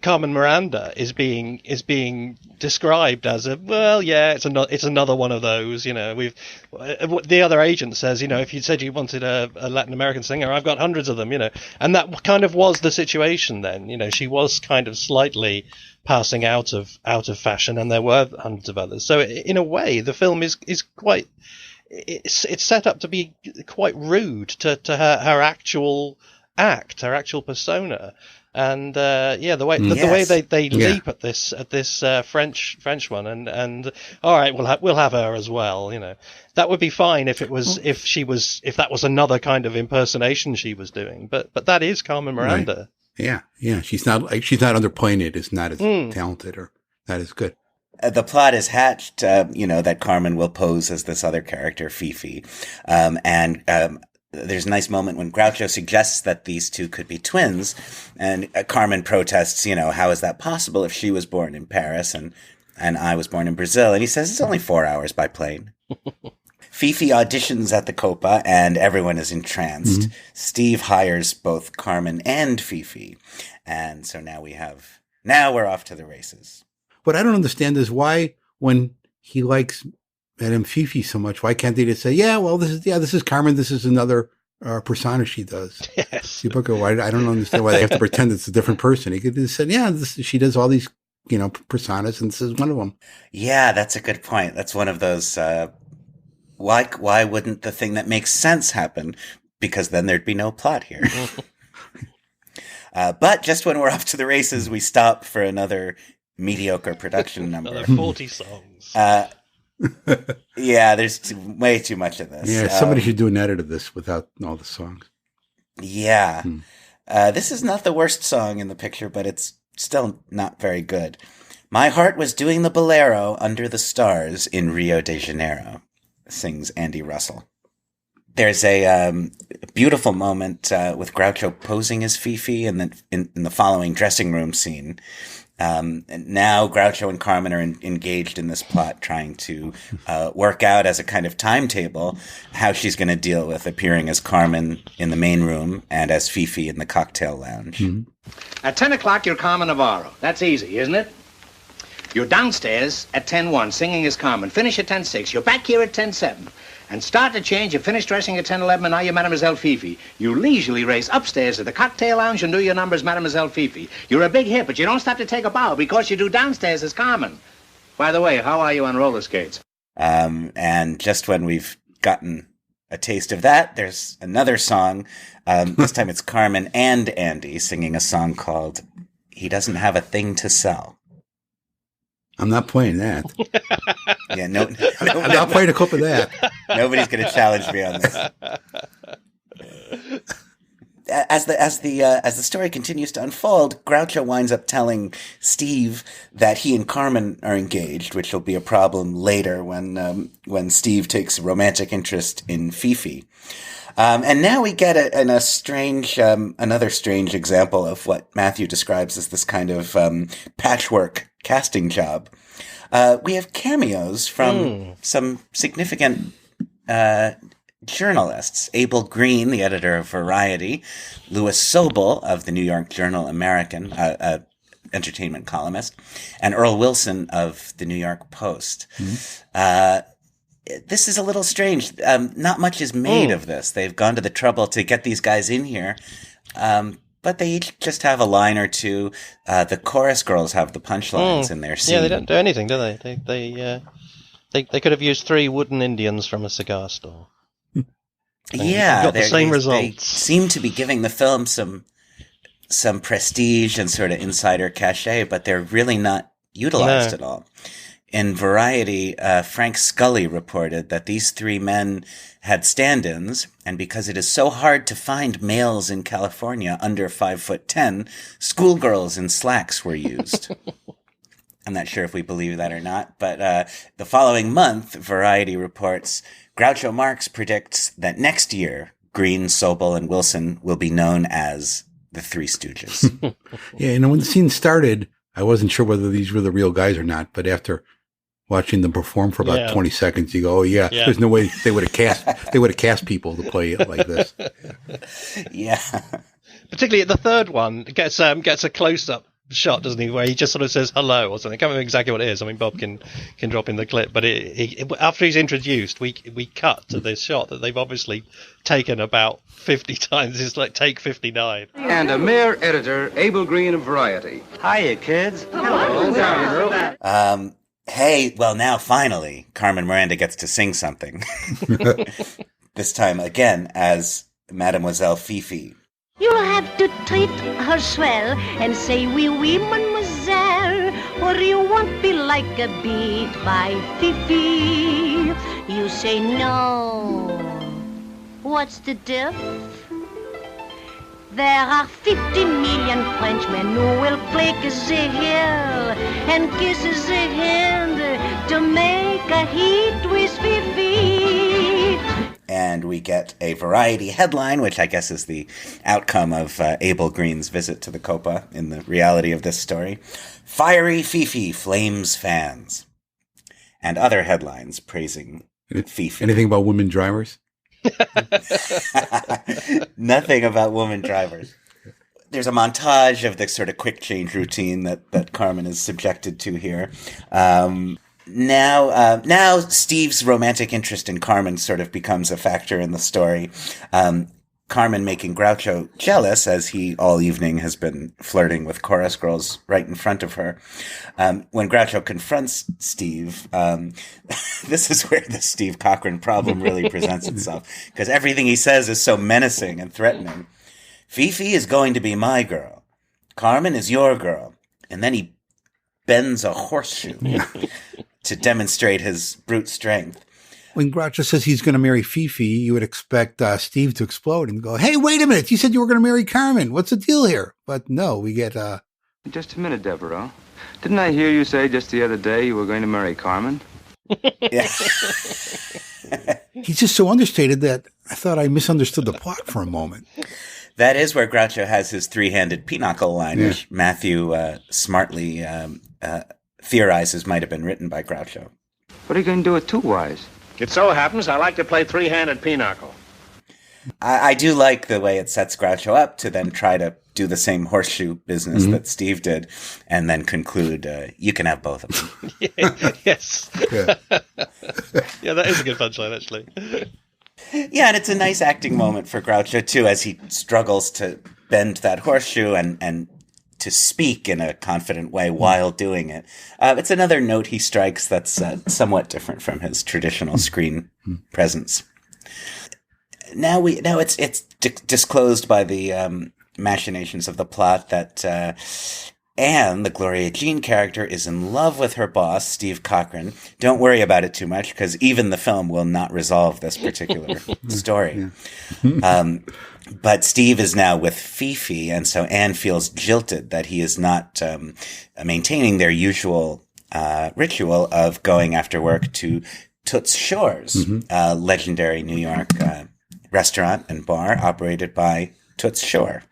Carmen Miranda is being described as it's another one of those. You know, the other agent says, you know, if you said you wanted a Latin American singer, I've got hundreds of them. You know, and that kind of was the situation then. You know, she was kind of slightly passing out of fashion, and there were hundreds of others. So in a way, the film is quite. It's set up to be quite rude to her actual act, her actual persona. And the way they leap at this French one, and all right, we'll have her as well. You know, that would be fine if it was if that was another kind of impersonation she was doing. But that is Carmen Miranda. Right. Yeah. She's not underplaying it. It's not as talented or not as good. The plot is hatched, that Carmen will pose as this other character, Fifi, there's a nice moment when Groucho suggests that these two could be twins, and Carmen protests, how is that possible if she was born in Paris and I was born in Brazil? And he says it's only 4 hours by plane. Fifi auditions at the Copa, and everyone is entranced. Steve hires both Carmen and Fifi, and so now we're off to the races. What I don't understand is why, when he likes Madame Fifi so much, why can't they just say, this is Carmen, this is another persona she does? Yes. I don't understand why they have to pretend it's a different person. He could just say, she does all these, personas, and this is one of them. Yeah, that's a good point. That's one of those, why wouldn't the thing that makes sense happen? Because then there'd be no plot here. But just when we're off to the races, we stop for another mediocre production number. Another 40 songs. Yeah, there's way too much of this. Yeah, somebody should do an edit of this without all the songs. Yeah. This is not the worst song in the picture, but it's still not very good. My heart was doing the bolero under the stars in Rio de Janeiro, sings Andy Russell. There's a beautiful moment with Groucho posing as Fifi, and then in the following dressing room scene, And now Groucho and Carmen are engaged in this plot, trying to work out as a kind of timetable how she's going to deal with appearing as Carmen in the main room and as Fifi in the cocktail lounge. Mm-hmm. At 10 o'clock, you're Carmen Navarro. That's easy, isn't it? You're downstairs at 10:01, singing as Carmen. Finish at 10:06. You're back here at 10:07. And start to change. You finish dressing at 10:11, and now you're Mademoiselle Fifi. You leisurely race upstairs to the cocktail lounge and do your numbers, Mademoiselle Fifi. You're a big hit, but you don't stop to take a bow because you do downstairs as Carmen. By the way, how are you on roller skates? And just when we've gotten a taste of that, there's another song. This time it's Carmen and Andy singing a song called He Doesn't Have a Thing to Sell. I'm not playing that. Yeah, I'm not playing a clip of that. Nobody's going to challenge me on this. As the story continues to unfold, Groucho winds up telling Steve that he and Carmen are engaged, which will be a problem later when Steve takes a romantic interest in Fifi. And now we get another strange example of what Matthew describes as this kind of patchwork casting job. We have cameos from some significant journalists. Abel Green, the editor of Variety, Louis Sobel of the New York Journal American, entertainment columnist, and Earl Wilson of the New York Post. Mm-hmm. This is a little strange. Not much is made of this. They've gone to the trouble to get these guys in here. But they each just have a line or two. The chorus girls have the punchlines in their scene. Yeah, they don't do anything, do they? They could have used 3 wooden Indians from a cigar store. Yeah, got the same they results. Seem to be giving the film some prestige and sort of insider cachet, but they're really not utilized at all. In Variety, Frank Scully reported that these 3 men had stand-ins, and because it is so hard to find males in California under 5'10", schoolgirls in slacks were used. I'm not sure if we believe that or not, but the following month, Variety reports, Groucho Marx predicts that next year, Green, Sobel, and Wilson will be known as the Three Stooges. Yeah, and when the scene started, I wasn't sure whether these were the real guys or not, but after watching them perform for about 20 seconds, you go, oh yeah, there's no way they would have cast people to play it like this. Yeah. Particularly at the third one, gets a close-up shot, doesn't he, where he just sort of says hello or something. I can't remember exactly what it is. I mean, Bob can drop in the clip, but after he's introduced, we cut to this shot that they've obviously taken about 50 times. It's like take 59. And a mayor editor, Abel Green of Variety. Hiya, kids. Hello. Hey, well now finally, Carmen Miranda gets to sing something. This time again as Mademoiselle Fifi. You'll have to treat her swell and say, oui, oui, mademoiselle, or you won't be like a beat by Fifi. You say no. What's the diff? There are 50 million Frenchmen who will click the heel and kiss the hand to make a hit with Fifi. And we get a Variety headline, which I guess is the outcome of Abel Green's visit to the Copa in the reality of this story. Fiery Fifi flames fans. And other headlines praising Fifi. Anything about women drivers? Nothing about women drivers. There's a montage of the sort of quick change routine that Carmen is subjected to here. Now Steve's romantic interest in Carmen sort of becomes a factor in the story. Carmen making Groucho jealous as he all evening has been flirting with chorus girls right in front of her. When Groucho confronts Steve, this is where the Steve Cochran problem really presents itself, because everything he says is so menacing and threatening. Fifi is going to be my girl. Carmen is your girl. And then he bends a horseshoe to demonstrate his brute strength. When Groucho says he's going to marry Fifi, you would expect Steve to explode and go, hey, wait a minute. You said you were going to marry Carmen. What's the deal here? But no, we get... Just a minute, Devereaux. Didn't I hear you say just the other day you were going to marry Carmen? Yeah. He's just so understated that I thought I misunderstood the plot for a moment. That is where Groucho has his three-handed pinochle line, which Matthew smartly theorizes might have been written by Groucho. What are you going to do with two Y's? It so happens I like to play three-handed pinochle. I do like the way it sets Groucho up to then try to do the same horseshoe business that Steve did, and then conclude, you can have both of them. Yes. Yeah, that is a good punchline, actually. Yeah, and it's a nice acting moment for Groucho, too, as he struggles to bend that horseshoe and to speak in a confident way while doing it. It's another note he strikes that's somewhat different from his traditional screen presence. Now it's disclosed by the machinations of the plot that Anne, the Gloria Jean character, is in love with her boss, Steve Cochran. Don't worry about it too much, because even the film will not resolve this particular story. But Steve is now with Fifi, and so Anne feels jilted that he is not maintaining their usual ritual of going after work to Toots Shor's legendary New York restaurant and bar operated by Toots Shor.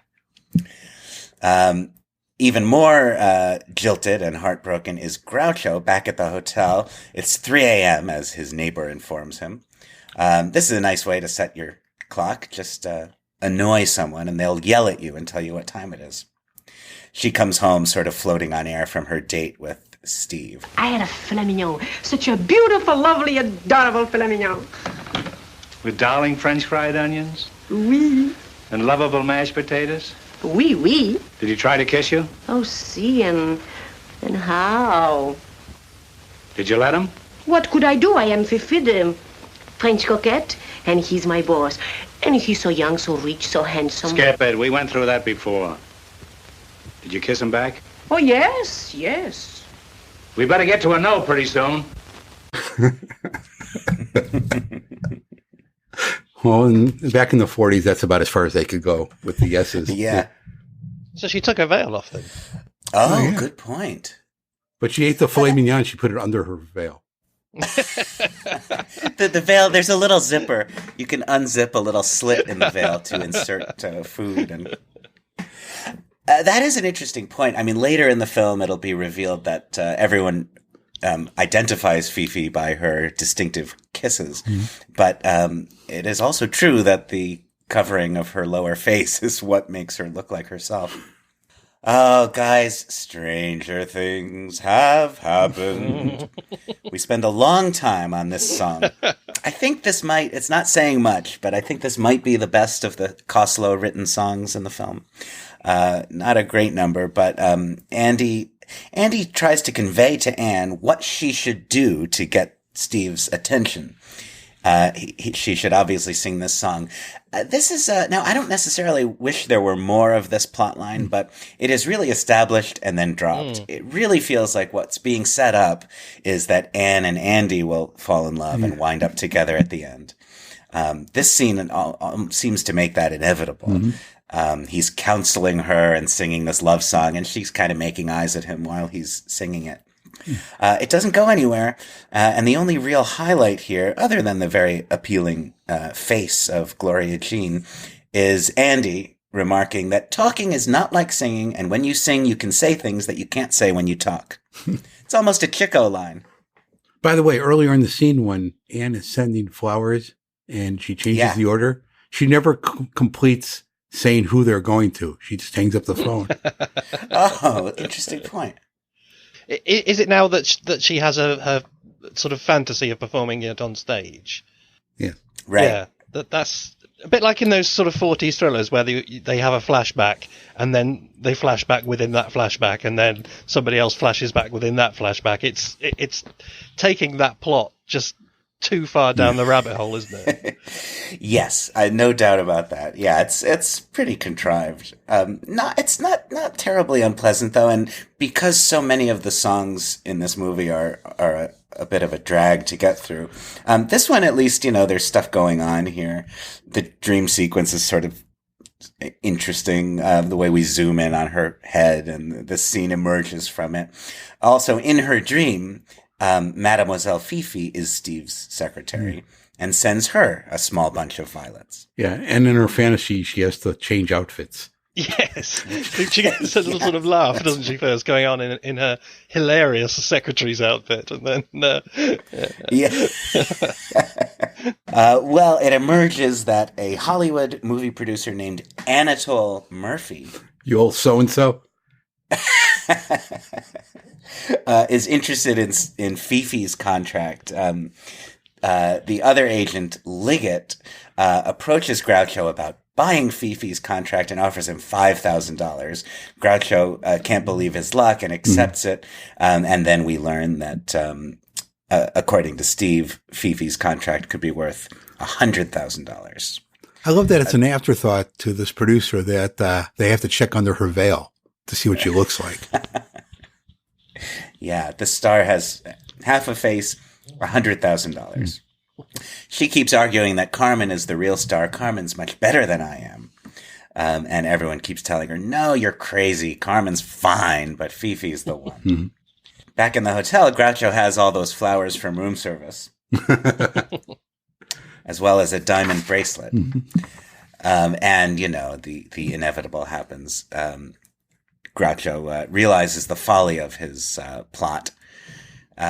Even more jilted and heartbroken is Groucho back at the hotel. It's 3 a.m., as his neighbor informs him. This is a nice way to set your clock. Just annoy someone, and they'll yell at you and tell you what time it is. She comes home sort of floating on air from her date with Steve. I had a filet mignon. Such a beautiful, lovely, adorable filet mignon. With darling French fried onions? Oui. And lovable mashed potatoes? Oui, oui. Did he try to kiss you? Oh, see, and how? Did you let him? What could I do? I am Fifi, the French coquette, and he's my boss. And he's so young, so rich, so handsome. Scapehead, we went through that before. Did you kiss him back? Oh, yes, yes. We better get to a no pretty soon. Well, back in the 40s, that's about as far as they could go with the yeses. Yeah. So she took her veil off then. Oh, good point. But she ate the filet mignon. She put it under her veil. The veil, there's a little zipper. You can unzip a little slit in the veil to insert food. And that is an interesting point. I mean, later in the film, it'll be revealed that everyone identifies Fifi by her distinctive kisses. But it is also true that the covering of her lower face is what makes her look like herself. Oh, guys, stranger things have happened. We spend a long time on this song. I think this it's not saying much, but I think this might be the best of the Koslow written songs in the film. Not a great number, but Andy tries to convey to Anne what she should do to get Steve's attention. She should obviously sing this song. This is, now I don't necessarily wish there were more of this plot line, but it is really established and then dropped. It really feels like what's being set up is that Anne and Andy will fall in love and wind up together at the end. This scene seems to make that inevitable. He's counseling her and singing this love song, and she's kind of making eyes at him while he's singing it. It doesn't go anywhere, and the only real highlight here, other than the very appealing face of Gloria Jean, is Andy remarking that talking is not like singing, and when you sing, you can say things that you can't say when you talk. It's almost a Chico line. By the way, earlier in the scene when Anne is sending flowers and she changes the order, she never completes saying who they're going to. She just hangs up the phone. Oh, interesting point. Is it now that she has her sort of fantasy of performing it on stage? Yeah. Right. Yeah. That's a bit like in those sort of 40s thrillers where they have a flashback and then they flash back within that flashback and then somebody else flashes back within that flashback. It's taking that plot just too far down the rabbit hole, isn't it? Yes, no doubt about that. Yeah, it's pretty contrived. It's not terribly unpleasant though, and because so many of the songs in this movie are a bit of a drag to get through. This one, at least, there's stuff going on here. The dream sequence is sort of interesting, the way we zoom in on her head and the scene emerges from it. Also, in her dream, Mademoiselle Fifi is Steve's secretary. and sends her a small bunch of violets. Yeah, and in her fantasy, she has to change outfits. Yes. She gets a little sort of laugh, doesn't she, first, going on in her hilarious secretary's outfit. And then... Yeah. Well, it emerges that a Hollywood movie producer named Anatole Murphy... You old so-and-so? Is interested in Fifi's contract. The other agent, Liggett, approaches Groucho about buying Fifi's contract and offers him $5,000. Groucho can't believe his luck and accepts it. And then we learn that, according to Steve, Fifi's contract could be worth $100,000. I love that it's an afterthought to this producer that they have to check under her veil to see what she looks like. Yeah, the star has half a face, $100,000. She keeps arguing that Carmen is the real star. Carmen's much better than I am. And everyone keeps telling her, no, you're crazy. Carmen's fine, but Fifi's the one. Mm-hmm. Back in the hotel, Groucho has all those flowers from room service, as well as a diamond bracelet. Mm-hmm. And, you know, the inevitable happens. Groucho realizes the folly of his plot,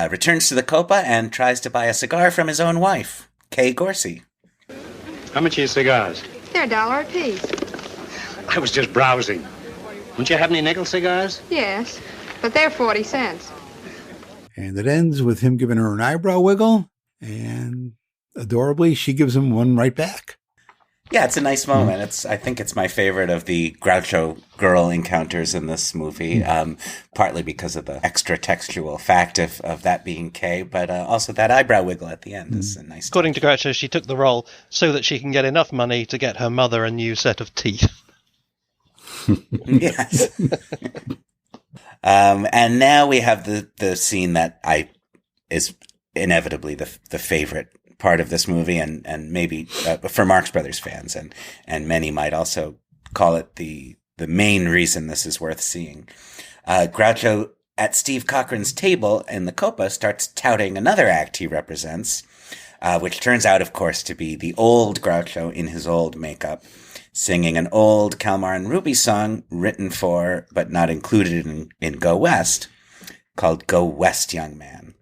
returns to the Copa, and tries to buy a cigar from his own wife, Kay Gorsey. How much are your cigars? They're $1 a piece. I was just browsing. Don't you have any nickel cigars? Yes, but they're 40 cents. And it ends with him giving her an eyebrow wiggle, and adorably, she gives him one right back. Yeah, it's a nice moment. I think it's my favorite of the Groucho girl encounters in this movie, partly because of the extra textual fact of that being Kay, but also that eyebrow wiggle at the end is a nice According to Groucho, she took the role so that she can get enough money to get her mother a new set of teeth. Yes. And now we have the scene that is inevitably the favorite part of this movie, and maybe for Marx Brothers fans, and many might also call it the main reason this is worth seeing. Groucho at Steve Cochran's table in the Copa starts touting another act he represents, which turns out, of course, to be the old Groucho in his old makeup, singing an old Kalmar and Ruby song written for, but not included in Go West, called Go West, Young Man.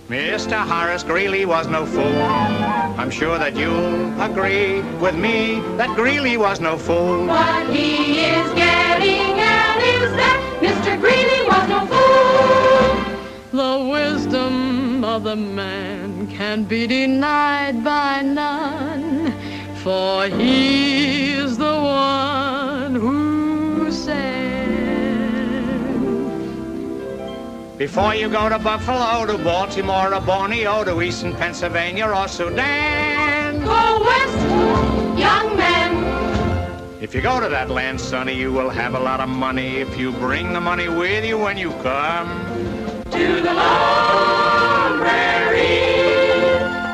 Mr. Horace Greeley was no fool. I'm sure that you'll agree with me that Greeley was no fool. What he is getting at is that Mr. Greeley was no fool. The wisdom of the man can be denied by none, for he's the one who said, before you go to Buffalo, to Baltimore, or Borneo, to Eastern Pennsylvania, or Sudan, go west, young man. If you go to that land, sonny, you will have a lot of money if you bring the money with you when you come to the lone prairie.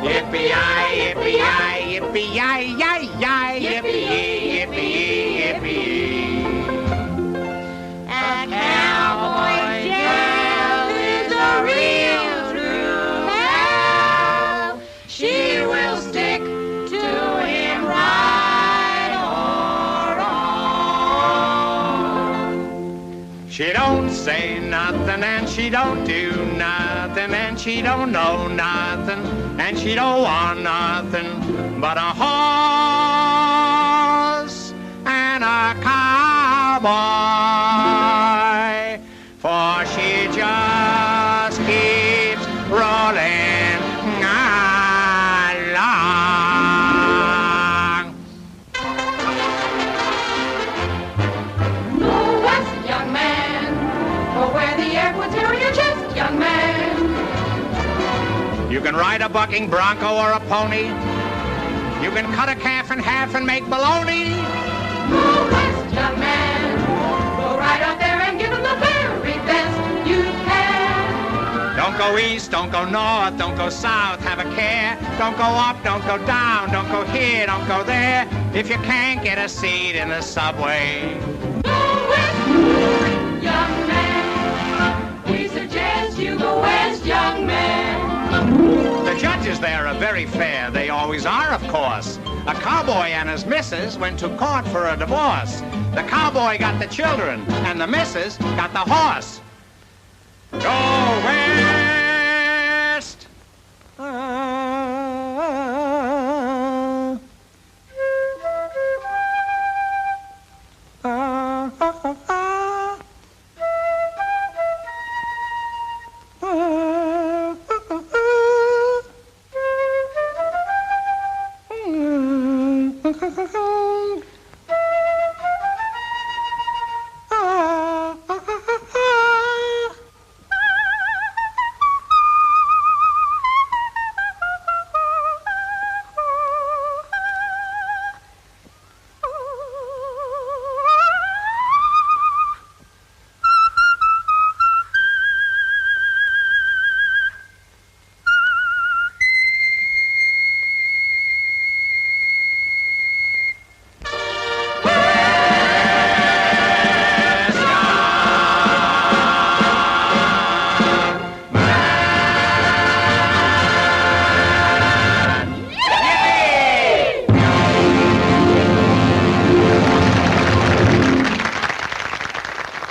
Yippee-yi, yippee-yi, yippee-yi-yi-yi, yippee-yi, yippee-yi, yippee-yi. A cowboy shell is a real true pal. She will stick to him right or wrong. She don't say nothing, and she don't do nothing, and she don't know nothing, and she don't want nothing but a horse and a cowboy, for she just keeps rolling along. Go west, young man, for where the air would tear your chest, young man. You can ride a bucking bronco or a pony. You can cut a calf in half and make bologna. Go west, young man. Go right out there and give them the very best you can. Don't go east, don't go north, don't go south, have a care. Don't go up, don't go down, don't go here, don't go there. If you can't get a seat in the subway, go west, young man. welfare are very fair. They always are, of course. A cowboy and his missus went to court for a divorce. The cowboy got the children, and the missus got the horse. Go west!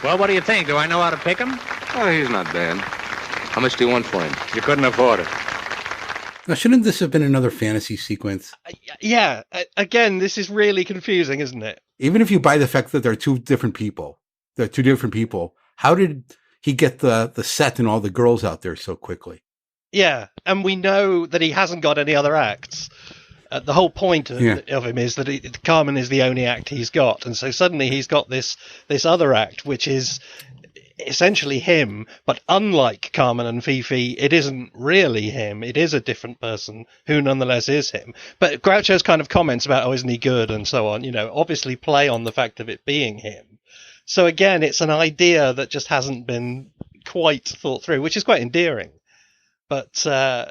Well, what do you think? Do I know how to pick him? Oh, he's not bad. How much do you want for him? You couldn't afford it. Now, shouldn't this have been another fantasy sequence? Yeah. Again, this is really confusing, isn't it? Even if you buy the fact that they're two different people, how did he get the set and all the girls out there so quickly? Yeah, and we know that he hasn't got any other acts. The whole point of him is that Carmen is the only act he's got, and so suddenly he's got this other act, which is essentially him, but unlike Carmen and Fifi, it isn't really him. It is a different person who nonetheless is him. But Groucho's kind of comments about, oh, isn't he good, and so on, obviously play on the fact of it being him. So again, it's an idea that just hasn't been quite thought through, which is quite endearing. But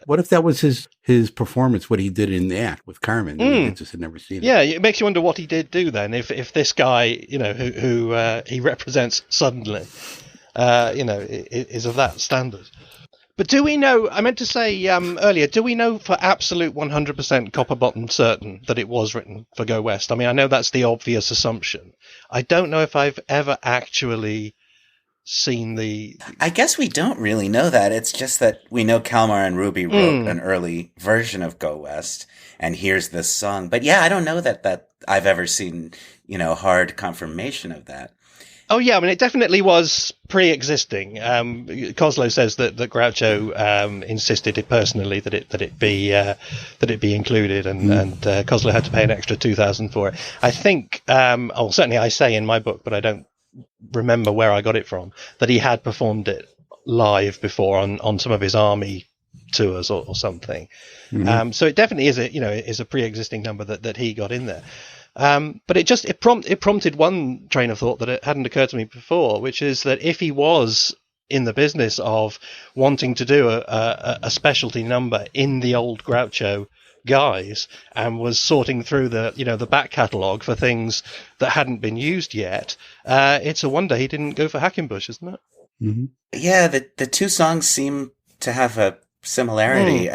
what if that was his performance, what he did in the act with Carmen? I just had never seen it. Yeah, it makes you wonder what he did do then. If this guy, who he represents suddenly, is of that standard. But do we know? I meant to say earlier. Do we know for absolute 100% copper bottom certain that it was written for Go West? I mean, I know that's the obvious assumption. I don't know if I've ever actually seen the... I guess we don't really know that. It's just that we know Kalmar and Ruby wrote an early version of Go West, and here's this song. But yeah, I don't know that I've ever seen, hard confirmation of that. Oh yeah, I mean, it definitely was pre-existing. Koslow says that Groucho insisted it personally that it be included, and Koslow had to pay an extra $2,000 for it. I think, certainly I say in my book, but I don't remember where I got it from, that he had performed it live before on some of his army tours or something. So it definitely is a pre-existing number that he got in there. But it prompted one train of thought that it hadn't occurred to me before, which is that if he was in the business of wanting to do a specialty number in the old Groucho guise and was sorting through the back catalogue for things that hadn't been used yet, it's a wonder he didn't go for Hackenbush, isn't it? Mm-hmm. Yeah, the two songs seem to have a similarity,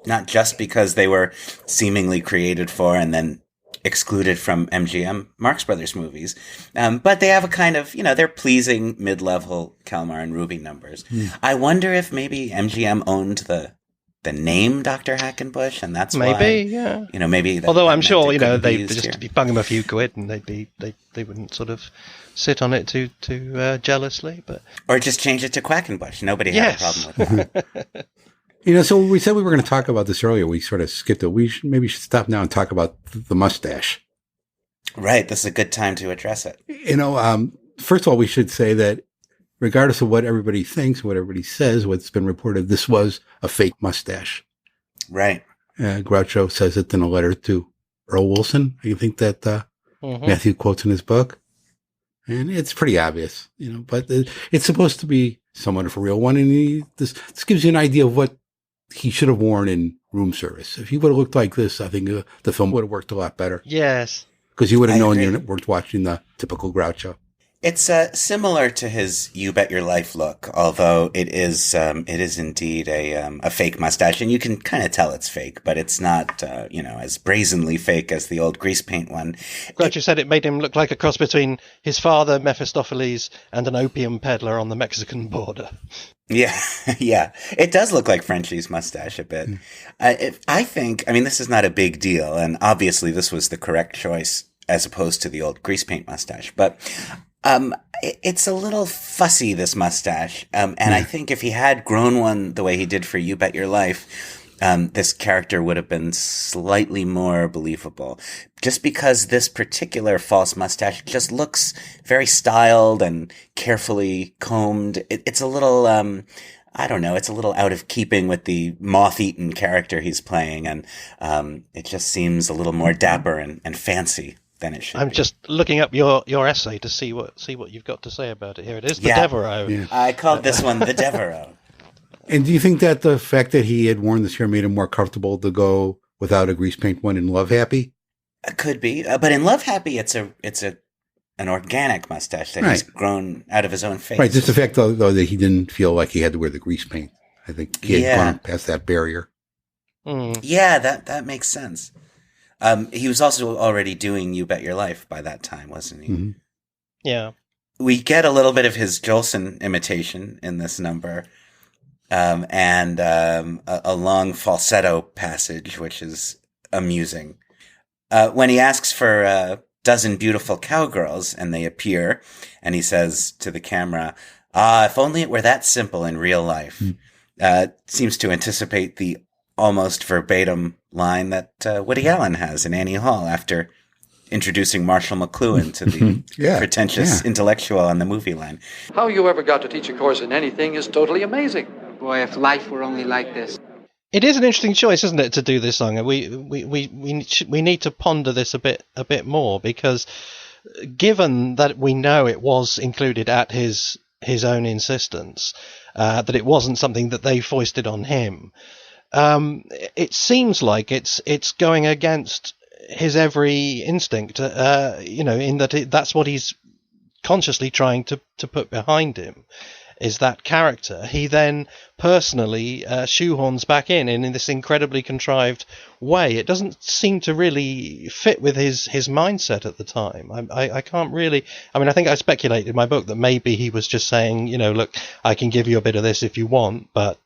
not just because they were seemingly created for and then excluded from MGM Marx Brothers movies, but they have a kind of, they're pleasing mid-level Kalmar and Ruby numbers. I wonder if maybe MGM owned the name Dr. Hackenbush, and that's maybe, why, maybe. Although I'm sure, they just bung him a few quid, and they wouldn't sort of sit on it too jealously, but or just change it to Quackenbush. Nobody had a problem with that. So we said we were going to talk about this earlier. We sort of skipped it. We should stop now and talk about the mustache. Right. This is a good time to address it. First of all, we should say that regardless of what everybody thinks, what everybody says, what's been reported, this was a fake mustache. Right. Groucho says it in a letter to Earl Wilson. I think that Matthew quotes in his book. And it's pretty obvious, but it's supposed to be somewhat of a real one. And this gives you an idea of what he should have worn in room service. If he would have looked like this, I think the film would have worked a lot better. Yes. Because you would have known you weren't watching the typical Groucho. It's similar to his "You Bet Your Life" look, although it is indeed a fake mustache, and you can kind of tell it's fake, but it's not as brazenly fake as the old grease paint one. Groucho said it made him look like a cross between his father Mephistopheles and an opium peddler on the Mexican border. Yeah, yeah, it does look like Frenchie's mustache a bit. I think this is not a big deal, and obviously this was the correct choice as opposed to the old grease paint mustache, but. It's a little fussy, this mustache. And I think if he had grown one the way he did for You Bet Your Life, this character would have been slightly more believable. Just because this particular false mustache just looks very styled and carefully combed. It's a little, I don't know, it's a little out of keeping with the moth-eaten character he's playing. And, it just seems a little more dapper and fancy. I'm just looking up your essay to see what you've got to say about it. Here it is, the Devereaux. Yeah. I called this one the Devereaux. And do you think that the fact that he had worn this hair made him more comfortable to go without a grease paint one in Love Happy? Could be, but in Love Happy, it's an organic mustache that he's grown out of his own face. Right, just the fact though that he didn't feel like he had to wear the grease paint. I think he had gone past that barrier. Yeah, that makes sense. He was also already doing You Bet Your Life by that time, wasn't he? Mm-hmm. Yeah. We get a little bit of his Jolson imitation in this number, and a long falsetto passage, which is amusing. When he asks for a dozen beautiful cowgirls, and they appear, and he says to the camera, if only it were that simple in real life. Seems to anticipate the almost verbatim line that Woody Allen has in Annie Hall after introducing Marshall McLuhan to the pretentious intellectual on the movie line. How you ever got to teach a course in anything is totally amazing. Boy, if life were only like this. It is an interesting choice, isn't it, to do this song? We need to ponder this a bit more, because given that we know it was included at his own insistence, that it wasn't something that they foisted on him. It seems like it's going against his every instinct, in that that's what he's consciously trying to put behind him, is that character. He then personally shoehorns back in this incredibly contrived way. It doesn't seem to really fit with his mindset at the time. I can't really. I think I speculated in my book that maybe he was just saying, look, I can give you a bit of this if you want, but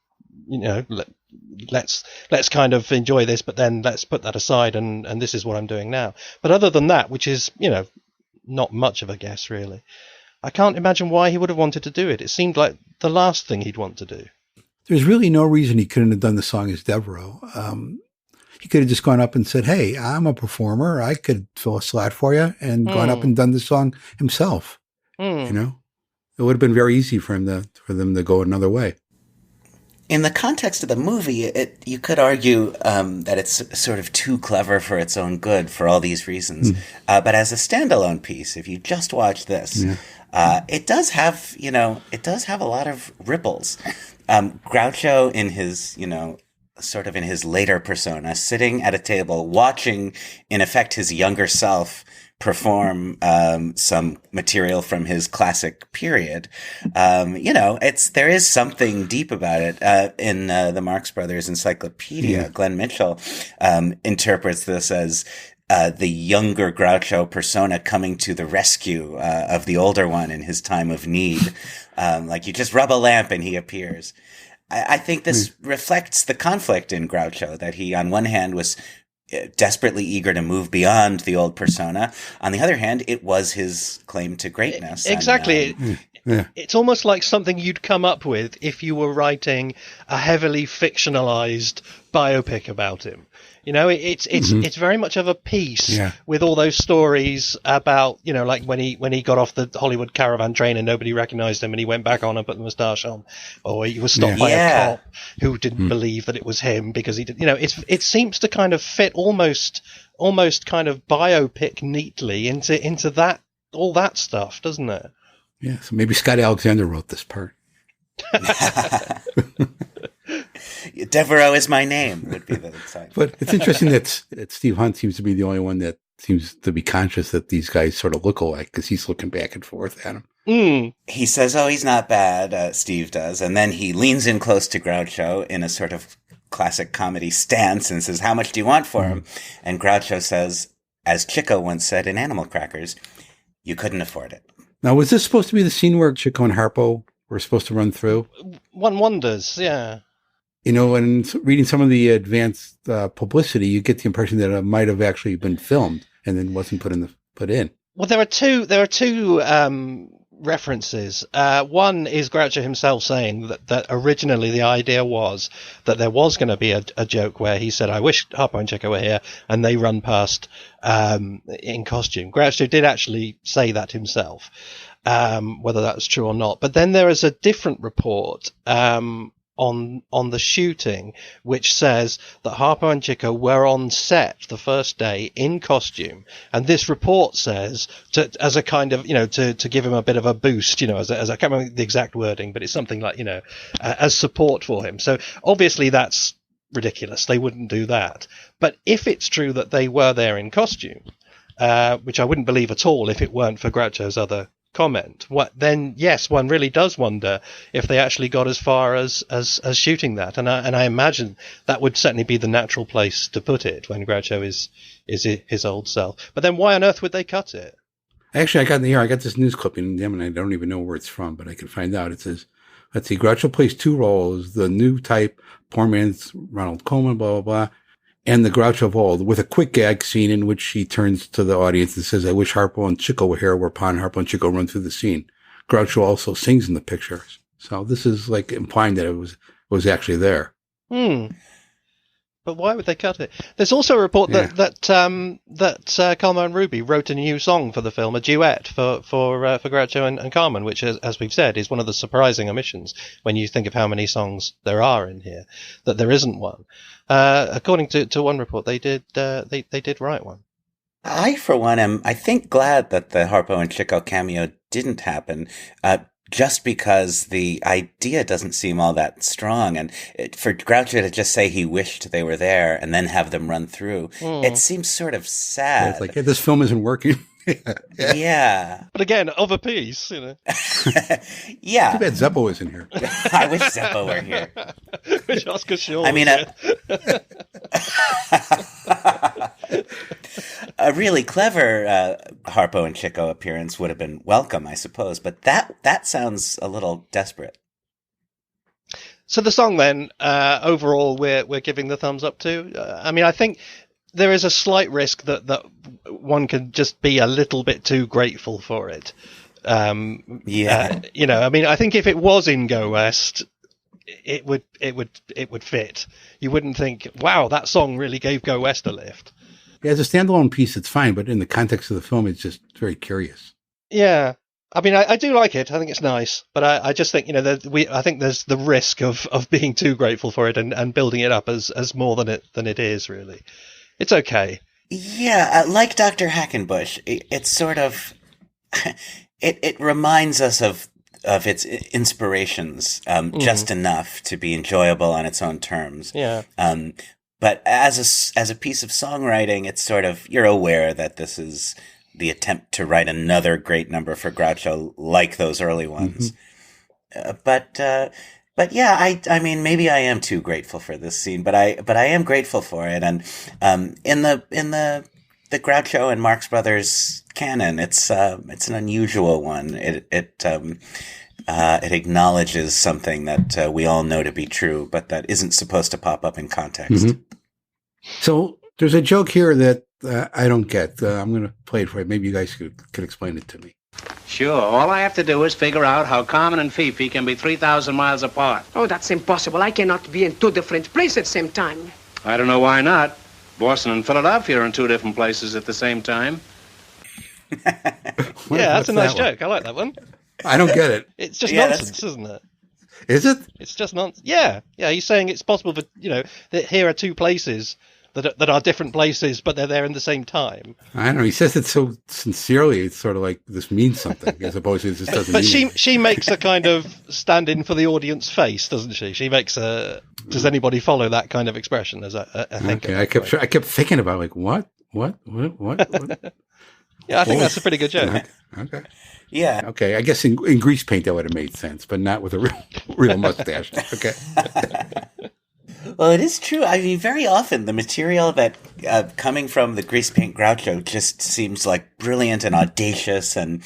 let's kind of enjoy this, but then let's put that aside, and this is what I'm doing now. But other than that, which is not much of a guess really, I can't imagine why he would have wanted to do it. It seemed like the last thing he'd want to do. There's really no reason he couldn't have done the song as Devereaux. He could have just gone up and said, "Hey, I'm a performer. I could fill a slot for you," and gone up and done the song himself. It would have been very easy for them to go another way. In the context of the movie, you could argue that it's sort of too clever for its own good for all these reasons. But as a standalone piece, if you just watch this, it does have a lot of ripples. Groucho in his, sort of in his later persona, sitting at a table, watching, in effect, his younger self perform some material from his classic period. There is something deep about it. In the Marx Brothers Encyclopedia, Glenn Mitchell interprets this as the younger Groucho persona coming to the rescue of the older one in his time of need. Like you just rub a lamp and he appears. I think this reflects the conflict in Groucho, that he, on one hand, was desperately eager to move beyond the old persona. On the other hand, it was his claim to greatness. Exactly. It's almost like something you'd come up with if you were writing a heavily fictionalized biopic about him. It's very much of a piece with all those stories about, like when he got off the Hollywood caravan train and nobody recognized him and he went back on and put the moustache on, or he was stopped by a cop who didn't believe that it was him because he did. It seems to kind of fit almost kind of biopic neatly into that, all that stuff, doesn't it? Yeah. So maybe Scott Alexander wrote this part. Devereaux is my name would be the title. But it's interesting that Steve Hunt seems to be the only one that seems to be conscious that these guys sort of look alike because he's looking back and forth at him. He says, oh, he's not bad, Steve does. And then he leans in close to Groucho in a sort of classic comedy stance and says, how much do you want for him? And Groucho says, as Chico once said in Animal Crackers, you couldn't afford it. Now, was this supposed to be the scene where Chico and Harpo were supposed to run through? One wonders, yeah. You know, and reading some of the advanced publicity, you get the impression that it might have actually been filmed and then wasn't put in. Well, there are two references. One is Groucho himself saying that originally the idea was that there was going to be a joke where he said, I wish Harpo and Chico were here, and they run past in costume. Groucho did actually say that himself, whether that's true or not. But then there is a different report on the shooting, which says that Harpo and Chico were on set the first day in costume, and this report says as a kind of, to give him a bit of a boost, as I can't remember the exact wording, but it's something like, as support for him. So obviously that's ridiculous. They wouldn't do that. But if it's true that they were there in costume, which I wouldn't believe at all if it weren't for Groucho's other comment, then yes, one really does wonder if they actually got as far as shooting that, and I imagine that would certainly be the natural place to put it when Groucho is his old self. But then why on earth would they cut it? Actually, I got this news clipping, and I don't even know where it's from, but I can find out. It says, let's see, Groucho plays two roles: the new type, poor man's Ronald Koeman, blah blah blah, and the Groucho of old, with a quick gag scene in which he turns to the audience and says, I wish Harpo and Chico were here, whereupon Harpo and Chico run through the scene. Groucho also sings in the picture. So this is like implying that it was actually there. But why would they cut it? There's also a report that Carmen and Ruby wrote a new song for the film, a duet for Groucho and Carmen, which, as we've said, is one of the surprising omissions when you think of how many songs there are in here, that there isn't one. According to one report, they did write one. I, for one, am, I think, glad that the Harpo and Chico cameo didn't happen, just because the idea doesn't seem all that strong. And for Groucho to just say he wished they were there and then have them run through, it seems sort of sad. Yeah, it's like, hey, this film isn't working. Yeah. But again, of a piece, Yeah. Too bad Zeppo isn't here. I wish Zeppo were here. Wish Oscar Shaw. I mean, a really clever Harpo and Chico appearance would have been welcome, I suppose. But that sounds a little desperate. So the song, then, overall, we're giving the thumbs up to. I mean, I think there is a slight risk that one could just be a little bit too grateful for it. I mean, I think if it was in Go West, it would fit. You wouldn't think, wow, that song really gave Go West a lift. Yeah, as a standalone piece, it's fine, but in the context of the film, it's just very curious. Yeah. I mean, I do like it. I think it's nice, but I just think, I think there's the risk of being too grateful for it and building it up as more than it is, really. It's okay. Yeah, like Dr. Hackenbush, it's sort of, it reminds us of its inspirations, just enough to be enjoyable on its own terms. Yeah. But as a piece of songwriting, it's sort of, you're aware that this is the attempt to write another great number for Groucho like those early ones. But yeah, I mean, maybe I am too grateful for this scene, but I am grateful for it. And in the Groucho and Marx Brothers canon, it's an unusual one. It acknowledges something that we all know to be true, but that isn't supposed to pop up in context. So there's a joke here that I don't get. I'm going to play it for you. Maybe you guys could explain it to me. Sure. All I have to do is figure out how Carmen and Fifi can be 3,000 miles apart. Oh, that's impossible. I cannot be in two different places at the same time. I don't know why not. Boston and Philadelphia are in two different places at the same time. Yeah, that's a nice joke. I like that one. I don't get it. It's just nonsense, isn't it? Is it? It's just nonsense. Yeah. He's saying it's possible for, that here are two places that are different places, but they're there in the same time. I don't know. He says it so sincerely. It's sort of like this means something, as opposed to this doesn't. But she makes a kind of stand-in for the audience face, doesn't she? She makes a. Does anybody follow that kind of expression? As I think. Okay. I kept thinking about what? What? Yeah, I think that's a pretty good joke. Okay. Yeah. Okay. I guess in grease paint that would have made sense, but not with a real mustache. Okay. Well, it is true. I mean, very often the material that coming from the grease paint Groucho just seems like brilliant and audacious and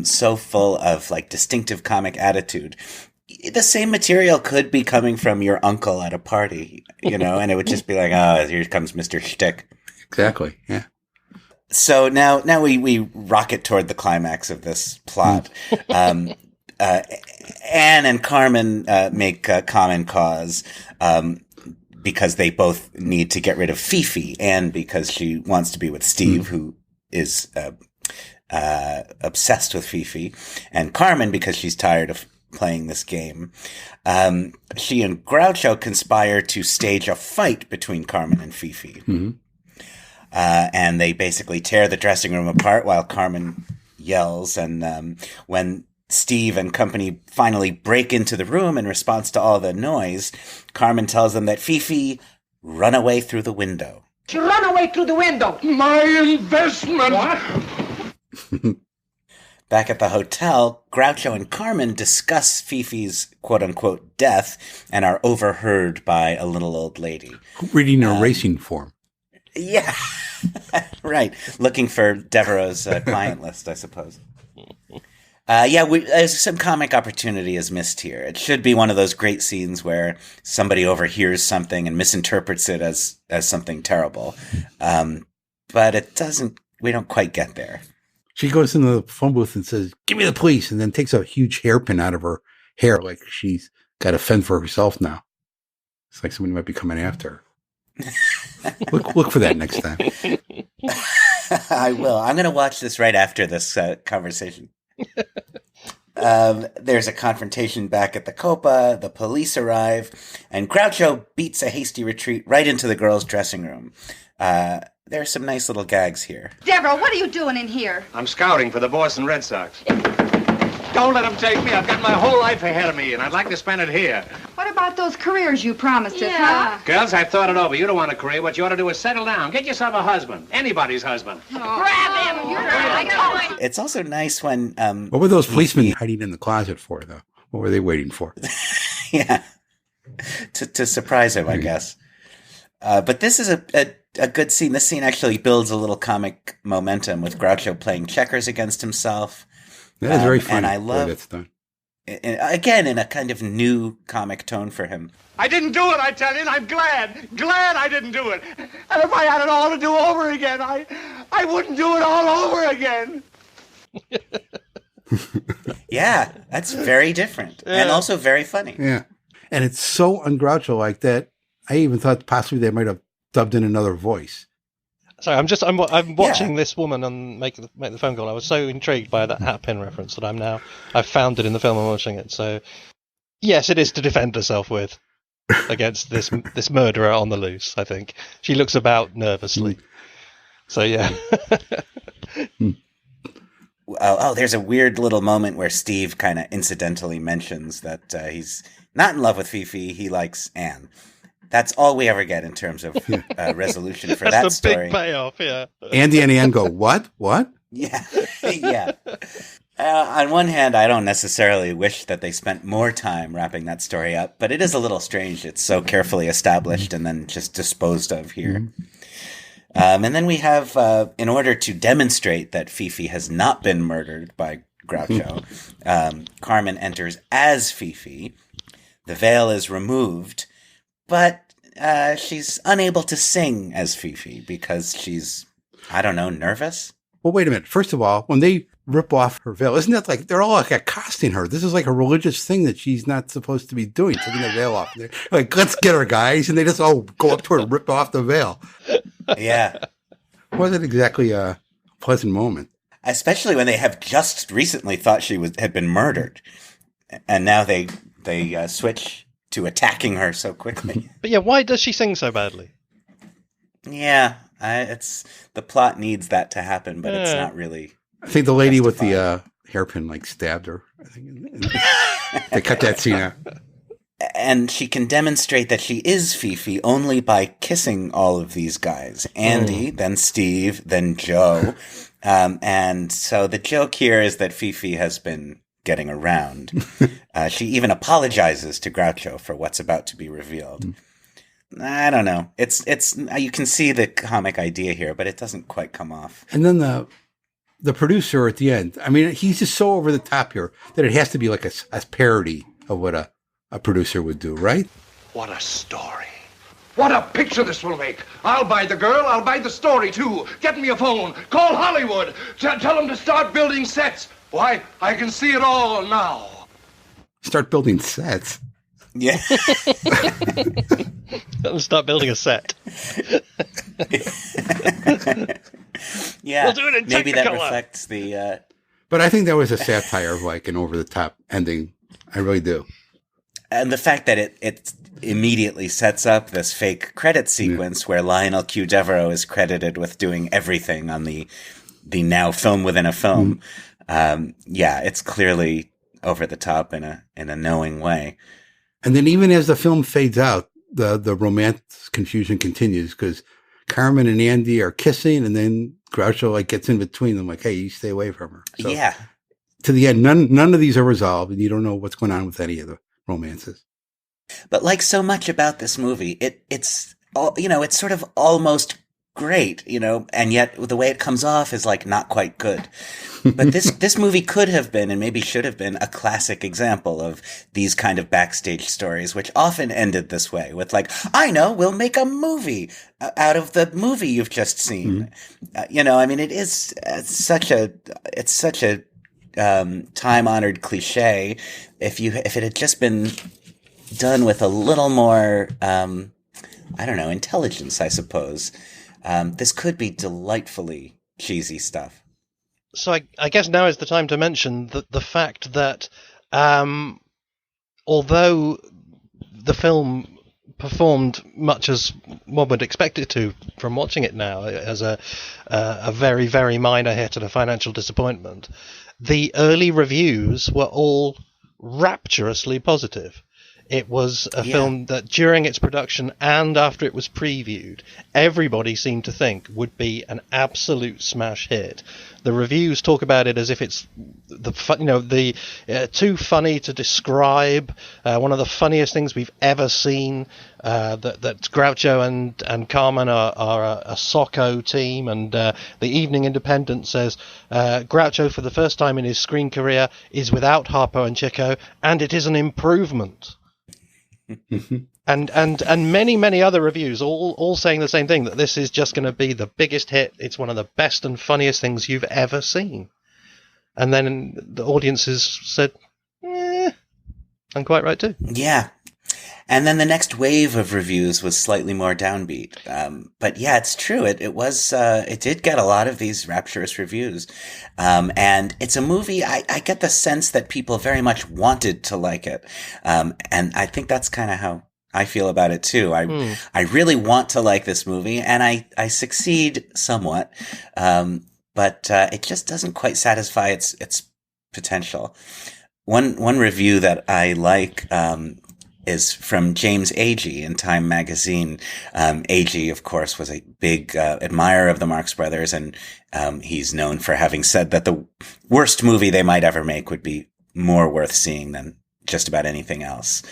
so full of like distinctive comic attitude. The same material could be coming from your uncle at a party, and it would just be like, oh, here comes Mr. Shtick. Exactly. Yeah. So now we rocket toward the climax of this plot. Anne and Carmen make common cause because they both need to get rid of Fifi. Anne because she wants to be with Steve, who is obsessed with Fifi, and Carmen because she's tired of playing this game. She and Groucho conspire to stage a fight between Carmen and Fifi. Mm-hmm. And they basically tear the dressing room apart while Carmen yells. And when Steve and company finally break into the room in response to all the noise, Carmen tells them that Fifi run away through the window. She ran away through the window. My investment! What? Back at the hotel, Groucho and Carmen discuss Fifi's quote-unquote death and are overheard by a little old lady. Reading a racing form. Yeah, right. Looking for Devereaux's client list, I suppose. Some comic opportunity is missed here. It should be one of those great scenes where somebody overhears something and misinterprets it as something terrible. But it doesn't, we don't quite get there. She goes into the phone booth and says, "Give me the police," and then takes a huge hairpin out of her hair like she's got to fend for herself now. It's like somebody might be coming after her. Look for that next time. I will. I'm going to watch this right after this conversation. There's a confrontation back at the Copa. The police arrive, and Groucho beats a hasty retreat right into the girls' dressing room. There are some nice little gags here. Deborah, what are you doing in here? I'm scouting for the Boston Red Sox. Don't let them take me. I've got my whole life ahead of me, and I'd like to spend it here. What about those careers you promised us, huh? Girls, I've thought it over. You don't want a career. What you ought to do is settle down. Get yourself a husband. Anybody's husband. Grab him! It's also nice when... what were those policemen hiding in the closet for, though? What were they waiting for? Yeah. To surprise him, I guess. But this is a good scene. This scene actually builds a little comic momentum with Groucho playing checkers against himself. That is very funny. And I love that's done. Again, in a kind of new comic tone for him. I didn't do it, I tell you, and I'm glad I didn't do it. And if I had it all to do over again, I wouldn't do it all over again. Yeah, that's very different. Yeah. And also very funny. Yeah. And it's so un-Groucho like that. I even thought possibly they might have dubbed in another voice. Sorry, I'm watching this woman and make the phone call. I was so intrigued by that hat pin reference that I've found it in the film. I'm watching it. So yes, it is to defend herself with against this murderer on the loose. I think she looks about nervously. So yeah. There's a weird little moment where Steve kind of incidentally mentions that he's not in love with Fifi. He likes Anne. That's all we ever get in terms of resolution for that story. That's a big payoff, yeah. Andy and Anne go, what? What? Yeah, yeah. On one hand, I don't necessarily wish that they spent more time wrapping that story up, but it is a little strange. It's so carefully established and then just disposed of here. And then we have, in order to demonstrate that Fifi has not been murdered by Groucho, Carmen enters as Fifi. The veil is removed. But she's unable to sing as Fifi because she's, I don't know, nervous? Well, wait a minute. First of all, when they rip off her veil, isn't that like, they're all like accosting her. This is like a religious thing that she's not supposed to be doing, taking the veil off. They're like, let's get her, guys. And they just all go up to her and rip off the veil. Yeah. Wasn't exactly a pleasant moment. Especially when they have just recently thought she had been murdered. And now they switch to attacking her so quickly. But yeah, why does she sing so badly? Yeah, it's the plot needs that to happen, but it's not really. I think the lady with the hairpin like stabbed her. I think they cut that scene out. And she can demonstrate that she is Fifi only by kissing all of these guys. Andy, then Steve, then Joe. And so the joke here is that Fifi has been getting around. She even apologizes to Groucho for what's about to be revealed. I don't know. It's you can see the comic idea here, but it doesn't quite come off. And then the producer at the end, I mean, he's just so over the top here that it has to be like a parody of what a producer would do, right? What a story. What a picture this will make. I'll buy the girl. I'll buy the story, too. Get me a phone. Call Hollywood. Tell them to start building sets. Why, I can see it all now. Start building sets? Yeah. Start building a set. Yeah. We'll do it in maybe that Technicolor. reflects the... But I think that was a satire of like an over-the-top ending. I really do. And the fact that it immediately sets up this fake credit sequence where Lionel Q. Devereaux is credited with doing everything on the now film within a film. It's clearly over the top in a knowing way. And then even as the film fades out, the romance confusion continues because Carmen and Andy are kissing, and then Groucho like gets in between them, like, "Hey, you stay away from her." So, yeah. To the end, none of these are resolved, and you don't know what's going on with any of the romances. But like so much about this movie, it's all, it's sort of almost great, and yet the way it comes off is like not quite good. But this movie could have been, and maybe should have been, a classic example of these kind of backstage stories, which often ended this way with like, I know, we'll make a movie out of the movie you've just seen. It is such a time-honored cliche. If it had just been done with a little more, intelligence, I suppose, this could be delightfully cheesy stuff. So I guess now is the time to mention the fact that although the film performed much as one would expect it to from watching it now, as a very, very minor hit and a financial disappointment, the early reviews were all rapturously positive. It was a film that during its production and after it was previewed, everybody seemed to think would be an absolute smash hit. The reviews talk about it as if it's too funny to describe, one of the funniest things we've ever seen, that Groucho and Carmen are a Socko team, and the Evening Independent says Groucho for the first time in his screen career is without Harpo and Chico, and it is an improvement. and many other reviews all saying the same thing, that this is just going to be the biggest hit. It's one of the best and funniest things you've ever seen. And then the audiences said, I'm quite right too. Yeah. And then the next wave of reviews was slightly more downbeat. But yeah, it's true. It did get a lot of these rapturous reviews. And it's a movie, I get the sense that people very much wanted to like it. And I think that's kind of how I feel about it too. I really want to like this movie, and I succeed somewhat. But it just doesn't quite satisfy its potential. One review that I like, is from James Agee in Time magazine. Agee, of course, was a big admirer of the Marx Brothers, and he's known for having said that the worst movie they might ever make would be more worth seeing than just about anything else.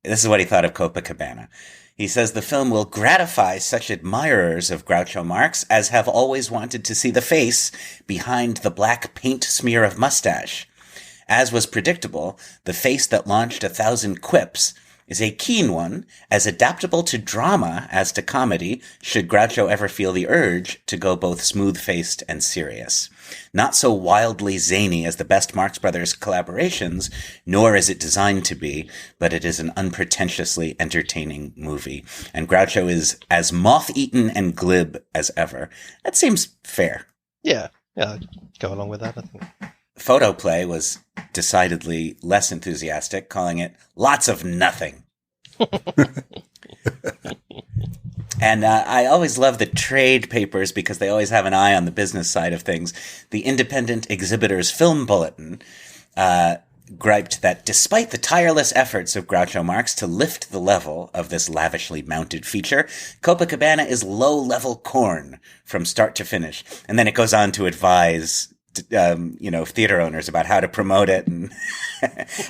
This is what he thought of Copacabana. He says the film will gratify such admirers of Groucho Marx as have always wanted to see the face behind the black paint smear of mustache. As was predictable, the face that launched 1,000 quips is a keen one, as adaptable to drama as to comedy, should Groucho ever feel the urge to go both smooth-faced and serious. Not so wildly zany as the best Marx Brothers collaborations, nor is it designed to be, but it is an unpretentiously entertaining movie, and Groucho is as moth-eaten and glib as ever. That seems fair. Yeah, I'd go along with that, I think. Photoplay was decidedly less enthusiastic, calling it lots of nothing. And I always love the trade papers because they always have an eye on the business side of things. The Independent Exhibitor's Film Bulletin griped that despite the tireless efforts of Groucho Marx to lift the level of this lavishly mounted feature, Copacabana is low-level corn from start to finish. And then it goes on to advise theater owners about how to promote it and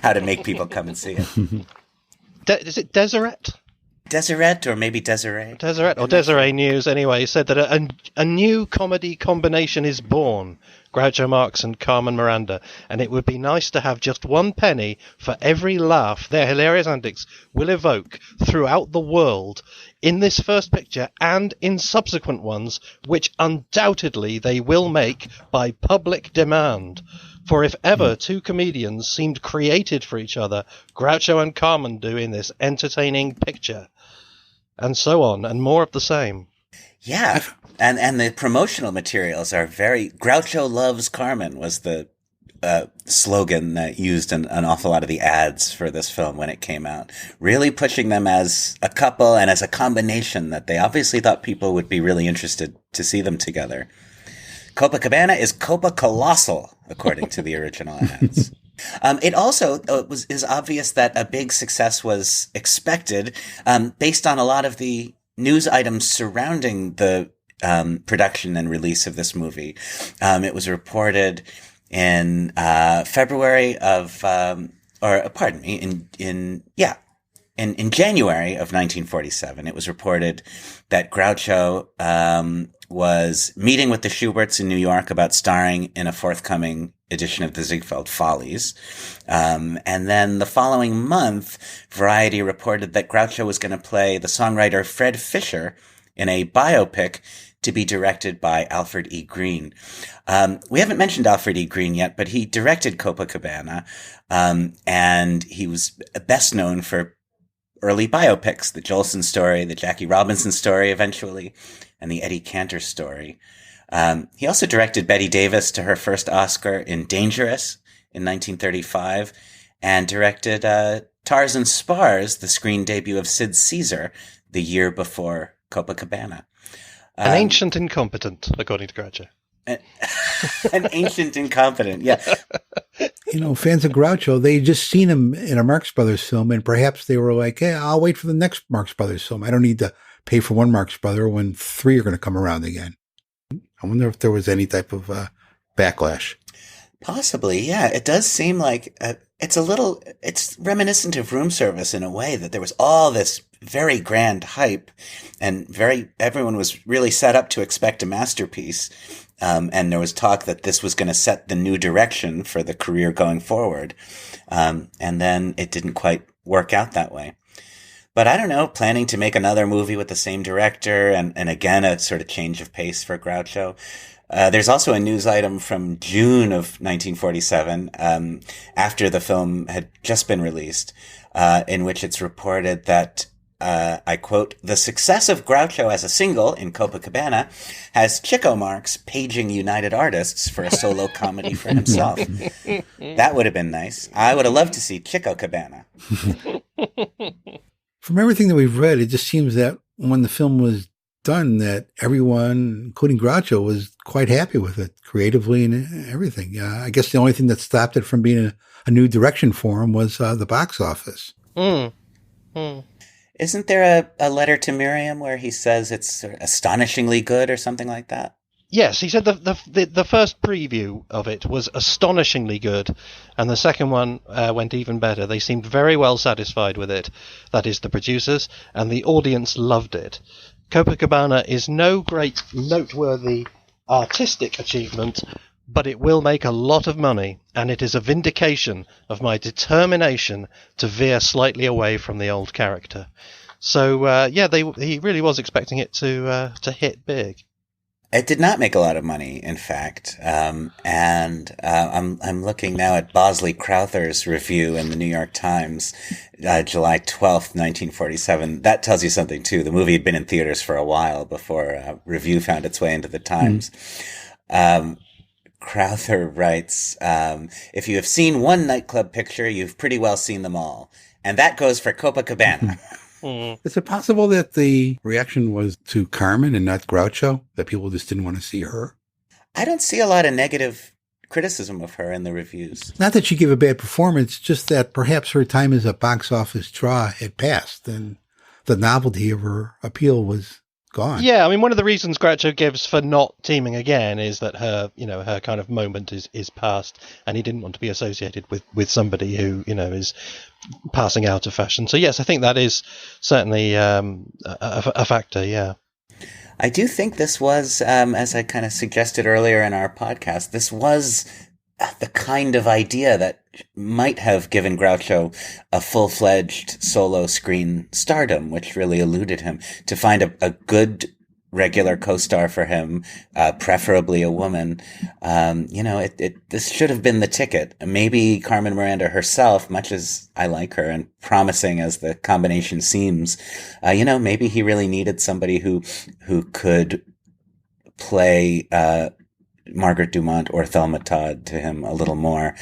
how to make people come and see it. Is it Deseret? Deseret, or maybe Desiree? Deseret, or Desiree News, anyway, said that a new comedy combination is born, Groucho Marx and Carmen Miranda, and it would be nice to have just 1 penny for every laugh their hilarious antics will evoke throughout the world in this first picture and in subsequent ones, which undoubtedly they will make by public demand. For if ever 2 comedians seemed created for each other, Groucho and Carmen do in this entertaining picture. And so on, and more of the same. Yeah, and the promotional materials are very... Groucho loves Carmen was the slogan that used in an awful lot of the ads for this film when it came out. Really pushing them as a couple and as a combination that they obviously thought people would be really interested to see them together. Copacabana is Copa Colossal, according to the original ads. It also is obvious that a big success was expected based on a lot of the news items surrounding the production and release of this movie. It was reported in February of, in January of 1947. It was reported that Groucho was meeting with the Schuberts in New York about starring in a forthcoming edition of the Ziegfeld Follies. And then the following month, Variety reported that Groucho was going to play the songwriter Fred Fisher in a biopic to be directed by Alfred E. Green. We haven't mentioned Alfred E. Green yet, but he directed Copacabana, and he was best known for early biopics, the Jolson story, the Jackie Robinson story eventually, and the Eddie Cantor story. He also directed Bette Davis to her first Oscar in Dangerous in 1935, and directed Tars and Spars, the screen debut of Sid Caesar, the year before Copacabana. An ancient incompetent, according to Groucho. An ancient incompetent, yeah. Fans of Groucho, they just seen him in a Marx Brothers film, and perhaps they were like, hey, I'll wait for the next Marx Brothers film. I don't need to pay for one Marx Brother when 3 are going to come around again. I wonder if there was any type of backlash. Possibly, yeah. It does seem like it's reminiscent of Room Service in a way that there was all this very grand hype and everyone was really set up to expect a masterpiece. And there was talk that this was going to set the new direction for the career going forward. And then it didn't quite work out that way. But I don't know, planning to make another movie with the same director and again, a sort of change of pace for Groucho. There's also a news item from June of 1947, after the film had just been released, in which it's reported that, I quote, "The success of Groucho as a single in Copacabana has Chico Marx paging United Artists for a solo comedy for himself." That would have been nice. I would have loved to see Chico Cabana. From everything that we've read, it just seems that when the film was done, that everyone, including Groucho, was quite happy with it, creatively and everything. I guess the only thing that stopped it from being a new direction for him was the box office. Isn't there a letter to Miriam where he says it's astonishingly good or something like that? Yes, he said the first preview of it was astonishingly good, and the second one went even better. They seemed very well satisfied with it, that is, the producers, and the audience loved it. Copacabana is no great noteworthy artistic achievement, but it will make a lot of money, and it is a vindication of my determination to veer slightly away from the old character. So, he really was expecting it to hit big. It did not make a lot of money, in fact, and I'm looking now at Bosley Crowther's review in the New York Times, July 12th, 1947. That tells you something, too. The movie had been in theaters for a while before a review found its way into the Times. Crowther writes, "If you have seen one nightclub picture, you've pretty well seen them all. And that goes for Copacabana." Is it possible that the reaction was to Carmen and not Groucho? That people just didn't want to see her? I don't see a lot of negative criticism of her in the reviews. Not that she gave a bad performance, just that perhaps her time as a box office draw had passed and the novelty of her appeal was gone. Yeah, I mean, one of the reasons Groucho gives for not teaming again is that her kind of moment is past, and he didn't want to be associated with somebody who, is passing out of fashion. So yes, I think that is certainly a factor, yeah. I do think this was, as I kind of suggested earlier in our podcast, this was the kind of idea that might have given Groucho a full-fledged solo screen stardom, which really eluded him. To find a good regular co-star for him, preferably a woman, this should have been the ticket. Maybe Carmen Miranda herself, much as I like her and promising as the combination seems, maybe he really needed somebody who could play Margaret Dumont or Thelma Todd to him a little more.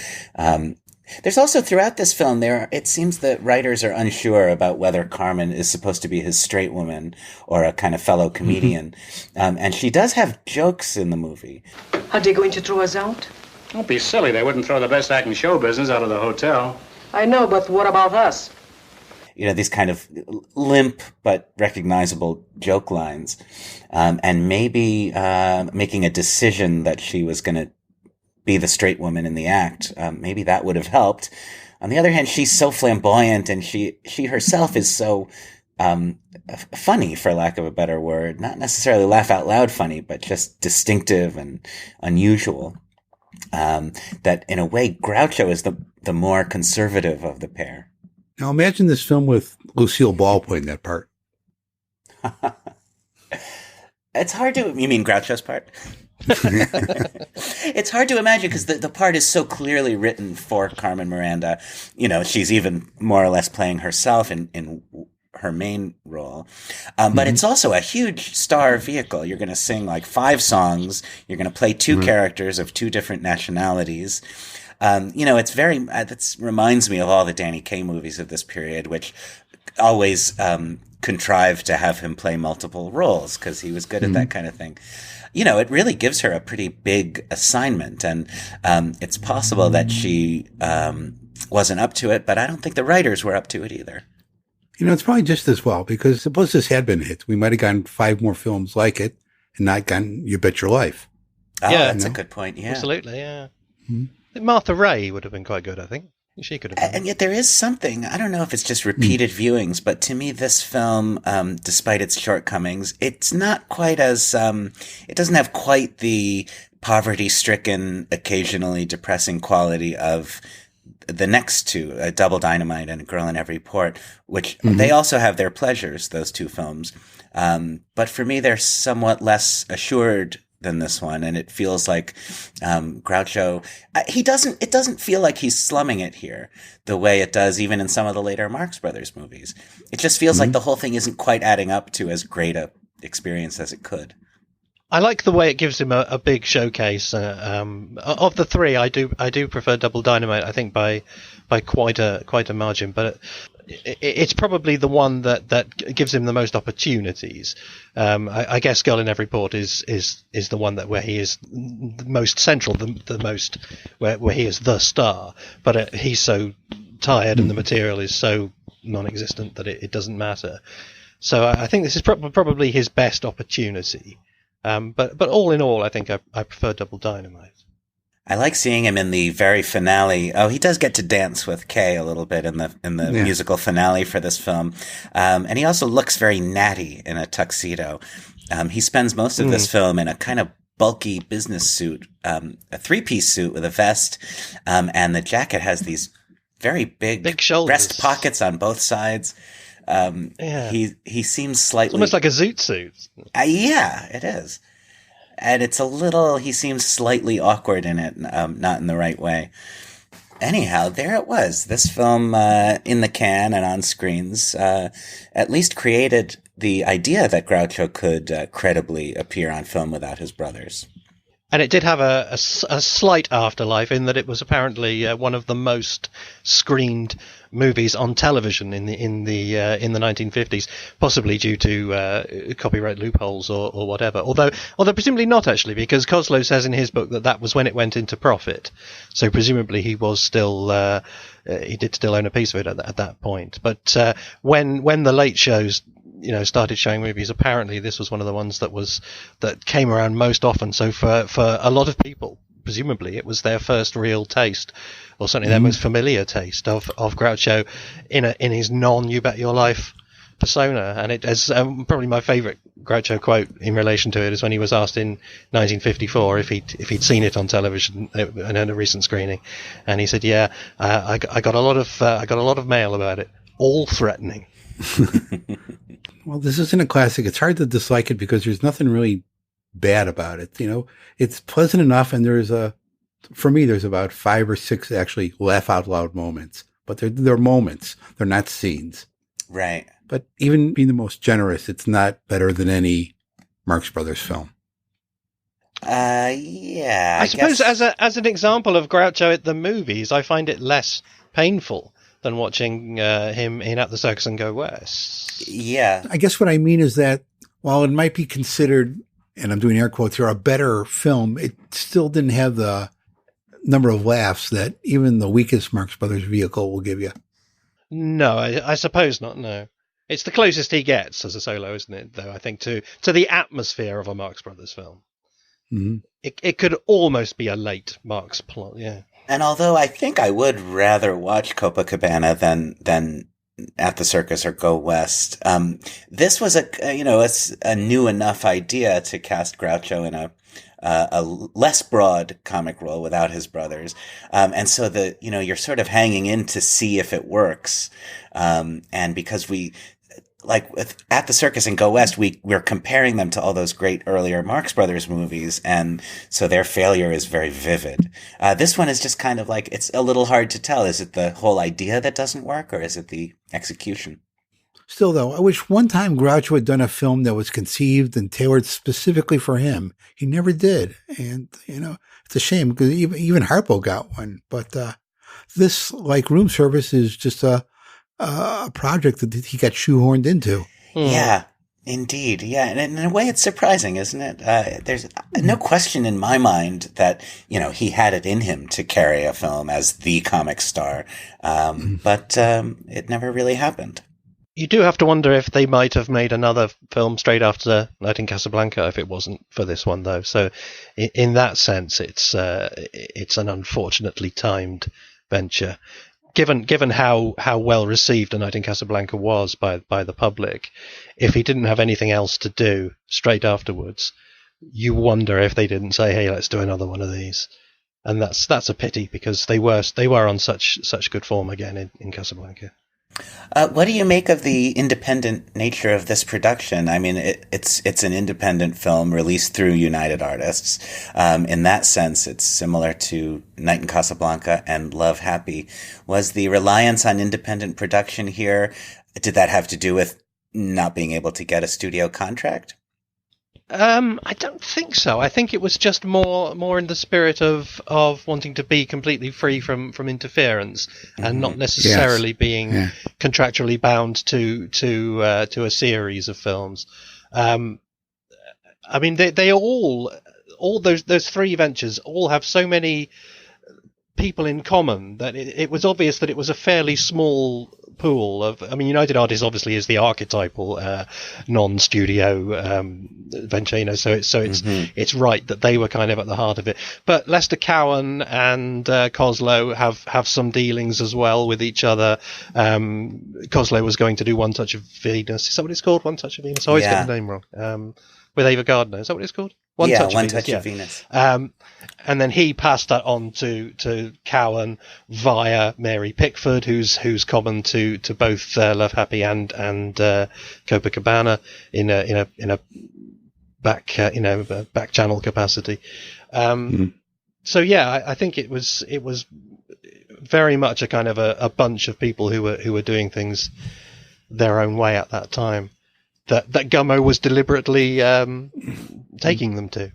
There's also, throughout this film, it seems that writers are unsure about whether Carmen is supposed to be his straight woman or a kind of fellow comedian. And she does have jokes in the movie. Are they going to throw us out? Don't be silly. They wouldn't throw the best act in show business out of the hotel. I know, but what about us? These kind of limp but recognizable joke lines. And maybe making a decision that she was going to be the straight woman in the act. Maybe that would have helped. On the other hand, she's so flamboyant, and she herself is so funny, for lack of a better word. Not necessarily laugh out loud funny, but just distinctive and unusual. That in a way, Groucho is the more conservative of the pair. Now imagine this film with Lucille Ball playing that part. It's hard to... You mean Groucho's part? It's hard to imagine because the part is so clearly written for Carmen Miranda. She's even more or less playing herself in her main role. But it's also a huge star vehicle. You're going to sing like 5 songs. You're going to play 2 characters of 2 different nationalities. It's very, that reminds me of all the Danny Kaye movies of this period, which always contrived to have him play multiple roles because he was good at that kind of thing. It really gives her a pretty big assignment, and it's possible that she wasn't up to it, but I don't think the writers were up to it either. It's probably just as well, because suppose this had been a hit, we might have gotten 5 more films like it and not gotten You Bet Your Life. Oh, yeah, that's a good point, yeah. Absolutely, yeah. Martha Ray would have been quite good, I think. She could have been. And yet there is something, I don't know if it's just repeated viewings, but to me this film, despite its shortcomings, it's not quite as, it doesn't have quite the poverty-stricken, occasionally depressing quality of the next 2, Double Dynamite and A Girl in Every Port, which they also have their pleasures, those 2 films. But for me, they're somewhat less assured than this one, and it feels like Groucho, it doesn't feel like he's slumming it here the way it does even in some of the later Marx Brothers movies. It just feels like the whole thing isn't quite adding up to as great a experience as it could. I like the way it gives him a big showcase. Of the 3, I do prefer Double Dynamite, I think by quite a margin, but it's probably the one that gives him the most opportunities. I guess Girl in Every Port is the one where he is the most central, the most where he is the star. But he's so tired and the material is so non-existent that it doesn't matter. So I think this is probably his best opportunity. But all in all, I think I prefer Double Dynamite. I like seeing him in the very finale. Oh, he does get to dance with Kay a little bit in the musical finale for this film. And he also looks very natty in a tuxedo. He spends most of this film in a kind of bulky business suit, a 3-piece suit with a vest. And the jacket has these very big breast pockets on both sides. He seems slightly... It's almost like a zoot suit. Yeah, it is. And he seems slightly awkward in it, not in the right way. Anyhow, there it was. This film in the can and on screens at least created the idea that Groucho could credibly appear on film without his brothers. And it did have a slight afterlife in that it was apparently one of the most screened movies on television in the 1950s, possibly due to copyright loopholes or whatever. Although presumably not actually, because Koslow says in his book that was when it went into profit. So presumably he was still he did still own a piece of it at that point. But when the late shows started showing movies, apparently this was one of the ones that came around most often. So for a lot of people, presumably it was their first real taste, or certainly their most familiar taste of Groucho in his non-You Bet Your Life persona. And it is probably my favourite Groucho quote in relation to it is when he was asked in 1954 if he'd seen it on television in a recent screening, and he said, "Yeah, I got a lot of mail about it, all threatening." Well, this isn't a classic. It's hard to dislike it because there's nothing really bad about it. It's pleasant enough, and for me, there's about 5 or 6 actually laugh out loud moments, but they're moments. They're not scenes. Right. But even being the most generous, it's not better than any Marx Brothers film. Yeah. I suppose as an example of Groucho at the movies, I find it less painful than watching him in At the Circus and Go West. Yeah. I guess what I mean is that while it might be considered, and I'm doing air quotes here, a better film, it still didn't have the number of laughs that even the weakest Marx Brothers vehicle will give you. No, I suppose not, no. It's the closest he gets as a solo, isn't it, though, I think, to the atmosphere of a Marx Brothers film. Mm-hmm. It could almost be a late Marx plot, yeah. And although I think I would rather watch Copacabana than At the Circus or Go West, this was it's a new enough idea to cast Groucho in a less broad comic role without his brothers, and so you're sort of hanging in to see if it works, and because we. Like At the Circus and Go West, we're comparing them to all those great earlier Marx Brothers movies, and so their failure is very vivid. This one is just kind of like, it's a little hard to tell. Is it the whole idea that doesn't work, or is it the execution? Still, though, I wish one time Groucho had done a film that was conceived and tailored specifically for him. He never did, and it's a shame because even Harpo got one. But this, like Room Service, is just a project that he got shoehorned into. Yeah, indeed. Yeah. And in a way, it's surprising, isn't it? There's no question in my mind that, he had it in him to carry a film as the comic star. But it never really happened. You do have to wonder if they might have made another film straight after Night in Casablanca if it wasn't for this one, though. So in that sense, it's an unfortunately timed venture. Given how well received A Night in Casablanca was by the public, if he didn't have anything else to do straight afterwards, you wonder if they didn't say, "Hey, let's do another one of these," and that's a pity because they were on such good form again in Casablanca. What do you make of the independent nature of this production? I mean, it's an independent film released through United Artists. In that sense, it's similar to Night in Casablanca and Love Happy. Was the reliance on independent production here, did that have to do with not being able to get a studio contract? I don't think so. I think it was just more in the spirit of wanting to be completely free from interference and not necessarily being contractually bound to a series of films. I mean, they all those 3 ventures all have so many people in common that it was obvious that it was a fairly small pool of. I mean, United Artists obviously is the archetypal non-studio venture, so it's right that they were kind of at the heart of it. But Lester Cowan and Koslow have some dealings as well with each other. Koslow was going to do One Touch of Venus. Is that what it's called? One Touch of Venus. I always get the name wrong. With Ava Gardner. Is that what it's called? One Touch of Venus. And then he passed that on to Cowan via Mary Pickford, who's common to both Love Happy and Copacabana in a back channel capacity. So yeah, I think it was very much a kind of a bunch of people who were doing things their own way at that time. That Gummo was deliberately taking them to.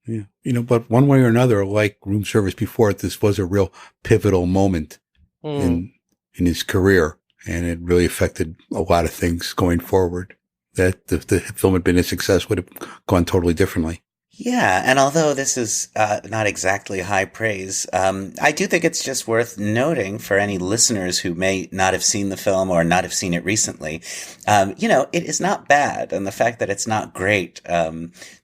Yeah. But one way or another, like room service before it, this was a real pivotal moment in his career. And it really affected a lot of things going forward. That if the film had been a success, would have gone totally differently. Yeah, and although this is not exactly high praise, I do think it's just worth noting for any listeners who may not have seen the film or not have seen it recently. It is not bad, and the fact that it's not great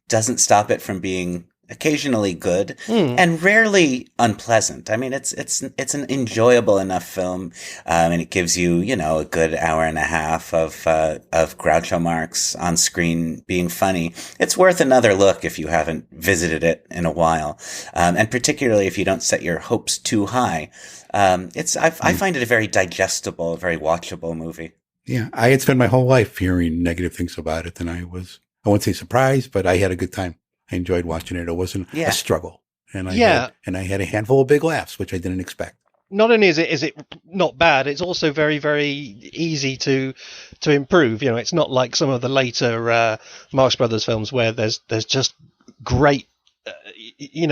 doesn't stop it from being occasionally good and rarely unpleasant. I mean, it's an enjoyable enough film, and it gives you, a good hour and a half of Groucho Marx on screen being funny. It's worth another look if you haven't visited it in a while, and particularly if you don't set your hopes too high. I find it a very digestible, very watchable movie. Yeah, I had spent my whole life hearing negative things about it, and I won't say surprised, but I had a good time. I enjoyed watching it. It wasn't a struggle. And I had a handful of big laughs, which I didn't expect. Not only is it not bad, it's also very, very easy to improve. It's not like some of the later Marx Brothers films where there's just great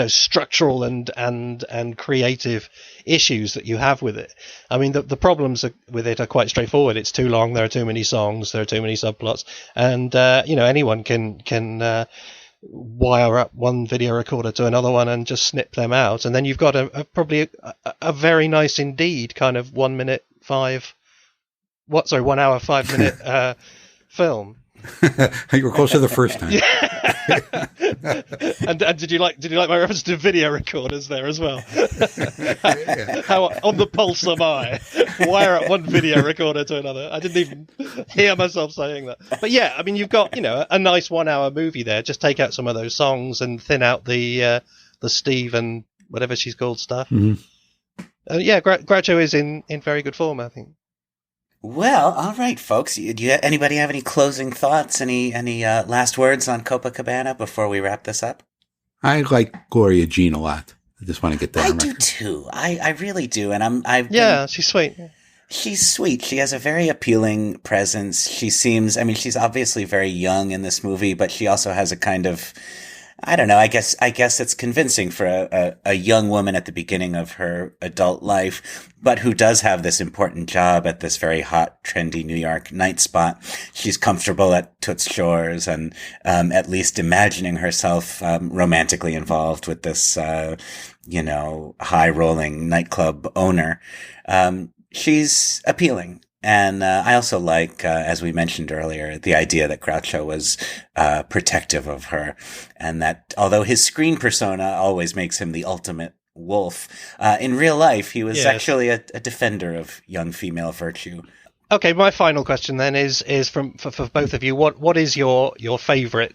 structural and creative issues that you have with it. I mean, the problems with it are quite straightforward. It's too long. There are too many songs. There are too many subplots, and anyone can wire up one video recorder to another one and just snip them out, and then you've got probably a very nice indeed kind of 1 hour 5 minute film. You were close to the first time. and did you like my reference to video recorders there as well? How on the pulse am I? Wire up one video recorder to another. I didn't even hear myself saying that. But yeah, I mean, you've got a nice 1 hour movie there. Just take out some of those songs and thin out the Steve and whatever she's called stuff. Mm-hmm. Groucho is in very good form, I think. Well, all right, folks. Anybody have any closing thoughts? Any last words on Copacabana before we wrap this up? I like Gloria Jean a lot. I just want to get that on record. I do too. I really do, and she's sweet. She's sweet. She has a very appealing presence. She's obviously very young in this movie, but she also has a kind of, I don't know, I guess it's convincing for a young woman at the beginning of her adult life, but who does have this important job at this very hot, trendy New York night spot. She's comfortable at Toots Shores and at least imagining herself romantically involved with this, high-rolling nightclub owner. She's appealing. And I also like, as we mentioned earlier, the idea that Groucho was protective of her, and that although his screen persona always makes him the ultimate wolf, in real life he was actually a defender of young female virtue. Okay, my final question then is for both of you. What is your favourite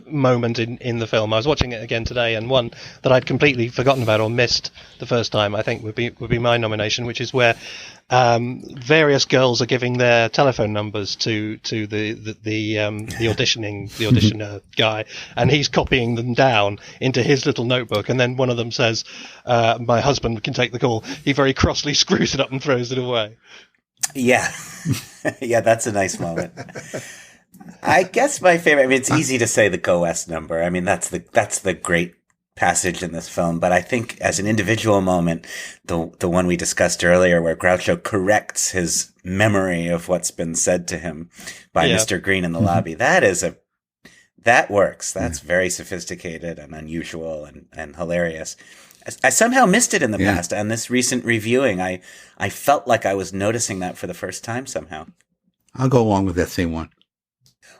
moment in the film? I was watching it again today, and one that I'd completely forgotten about or missed the first time, I think would be my nomination, which is where various girls are giving their telephone numbers to the auditioner guy, and he's copying them down into his little notebook, and then one of them says, "My husband can take the call." He very crossly screws it up and throws it away. Yeah, yeah, that's a nice moment. I guess my favorite, it's easy to say the Go West number. I mean, that's the great passage in this film. But I think as an individual moment, the one we discussed earlier where Groucho corrects his memory of what's been said to him by Mr. Green in the lobby, that works. That's very sophisticated and unusual and hilarious. I somehow missed it in the past. And this recent reviewing, I felt like I was noticing that for the first time somehow. I'll go along with that same one.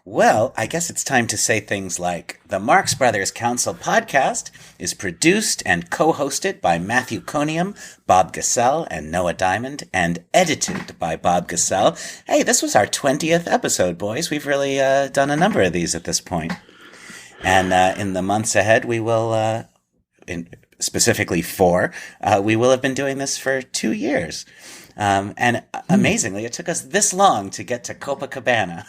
Well, I guess it's time to say things like the Marx Brothers Council podcast is produced and co-hosted by Matthew Conium, Bob Gassell, and Noah Diamond, and edited by Bob Gassell. Hey, this was our 20th episode, boys. We've really done a number of these at this point. And in the months ahead, we will, specifically 4, we will have been doing this for 2 years. And amazingly, it took us this long to get to Copacabana.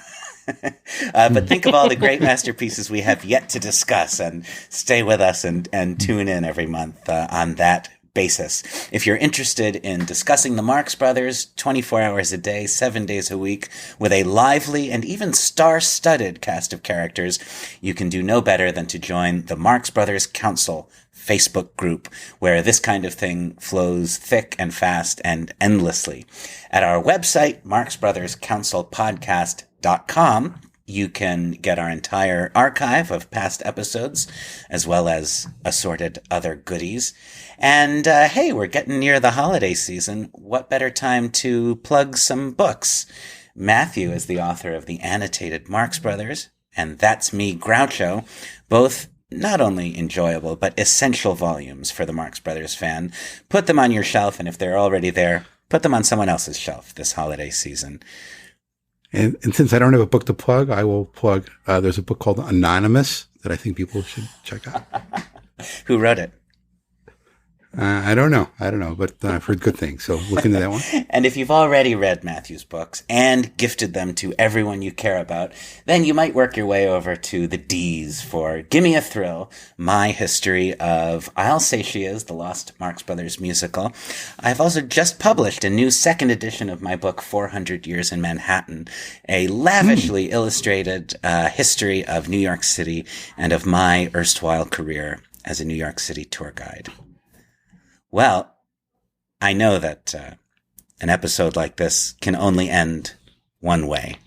But think of all the great masterpieces we have yet to discuss, and stay with us and tune in every month on that basis. If you're interested in discussing the Marx Brothers 24 hours a day, 7 days a week, with a lively and even star-studded cast of characters, you can do no better than to join the Marx Brothers Council Facebook group, where this kind of thing flows thick and fast and endlessly. At our website, marxbrotherscouncilpodcast.com, you can get our entire archive of past episodes, as well as assorted other goodies. And hey, we're getting near the holiday season. What better time to plug some books? Matthew is the author of the annotated Marx Brothers, and That's Me, Groucho, both not only enjoyable, but essential volumes for the Marx Brothers fan. Put them on your shelf, and if they're already there, put them on someone else's shelf this holiday season. And since I don't have a book to plug, I will plug, there's a book called Anonymous that I think people should check out. Who wrote it? I don't know, but I've heard good things, so look into that one. And if you've already read Matthew's books and gifted them to everyone you care about, then you might work your way over to the D's for Gimme a Thrill, my history of I'll Say She Is, the Lost Marx Brothers musical. I've also just published a new second edition of my book, 400 Years in Manhattan, a lavishly illustrated history of New York City and of my erstwhile career as a New York City tour guide. Well, I know that an episode like this can only end one way.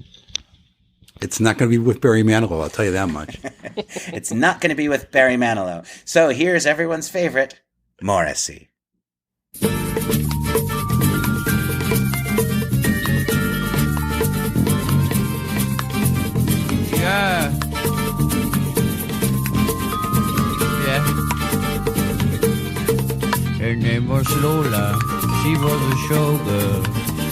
It's not going to be with Barry Manilow, I'll tell you that much. It's not going to be with Barry Manilow. So here's everyone's favorite, Morrissey. Yeah. Her name was Lola, she was a showgirl.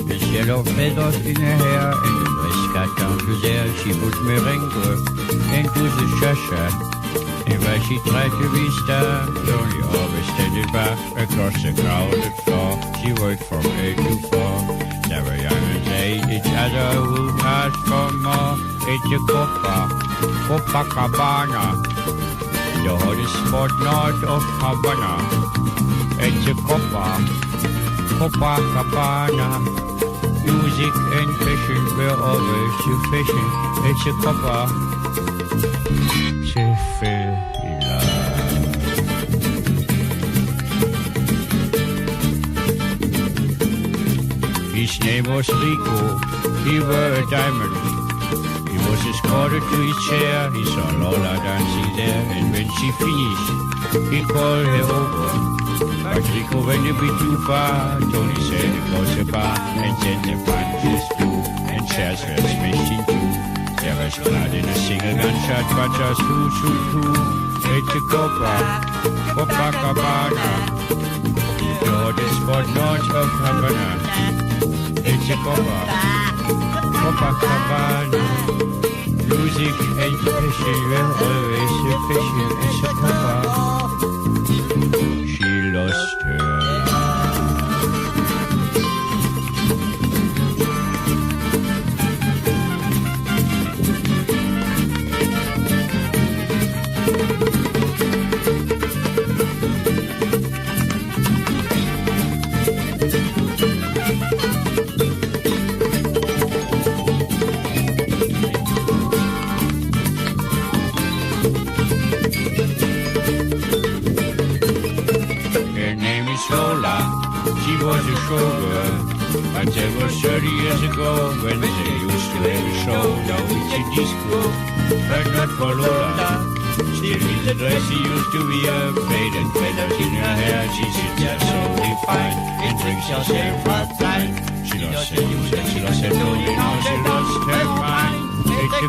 With yellow feathers in her hair and a dress cut down to there. She put merengue into the shasha. And while she tried to be star, Tony always standing back across the crowded floor. She worked from 8 to 4. They were young and they each other who asked for more. It's a Copacabana, the hottest spot north of Havana. It's a Copacabana. Music and fashion were always sufficient. It's a His name was Rico. He wore a diamond. He was escorted to his chair. He saw Lola dancing there, and when she finished, he called her over. But Rico went a bit too far. Tony said it was a bar, and then the punches flew, and chairs were smashed in two. There was blood in a single gunshot, but just who. It's a Copacabana, the hottest spot north of Havana. It's a Copacabana. Music and passion were always sufficient. It's a Copa. She lost her. She was a showgirl, but that was 30 years ago when they used to have a show. Now it's a disco, but not for Lola. Still in the dress she used to wear, faded feathers in her hair. She sits there so refined and drinks herself up blind. She lost her youth and she lost her tone, and now she lost her mind. It's a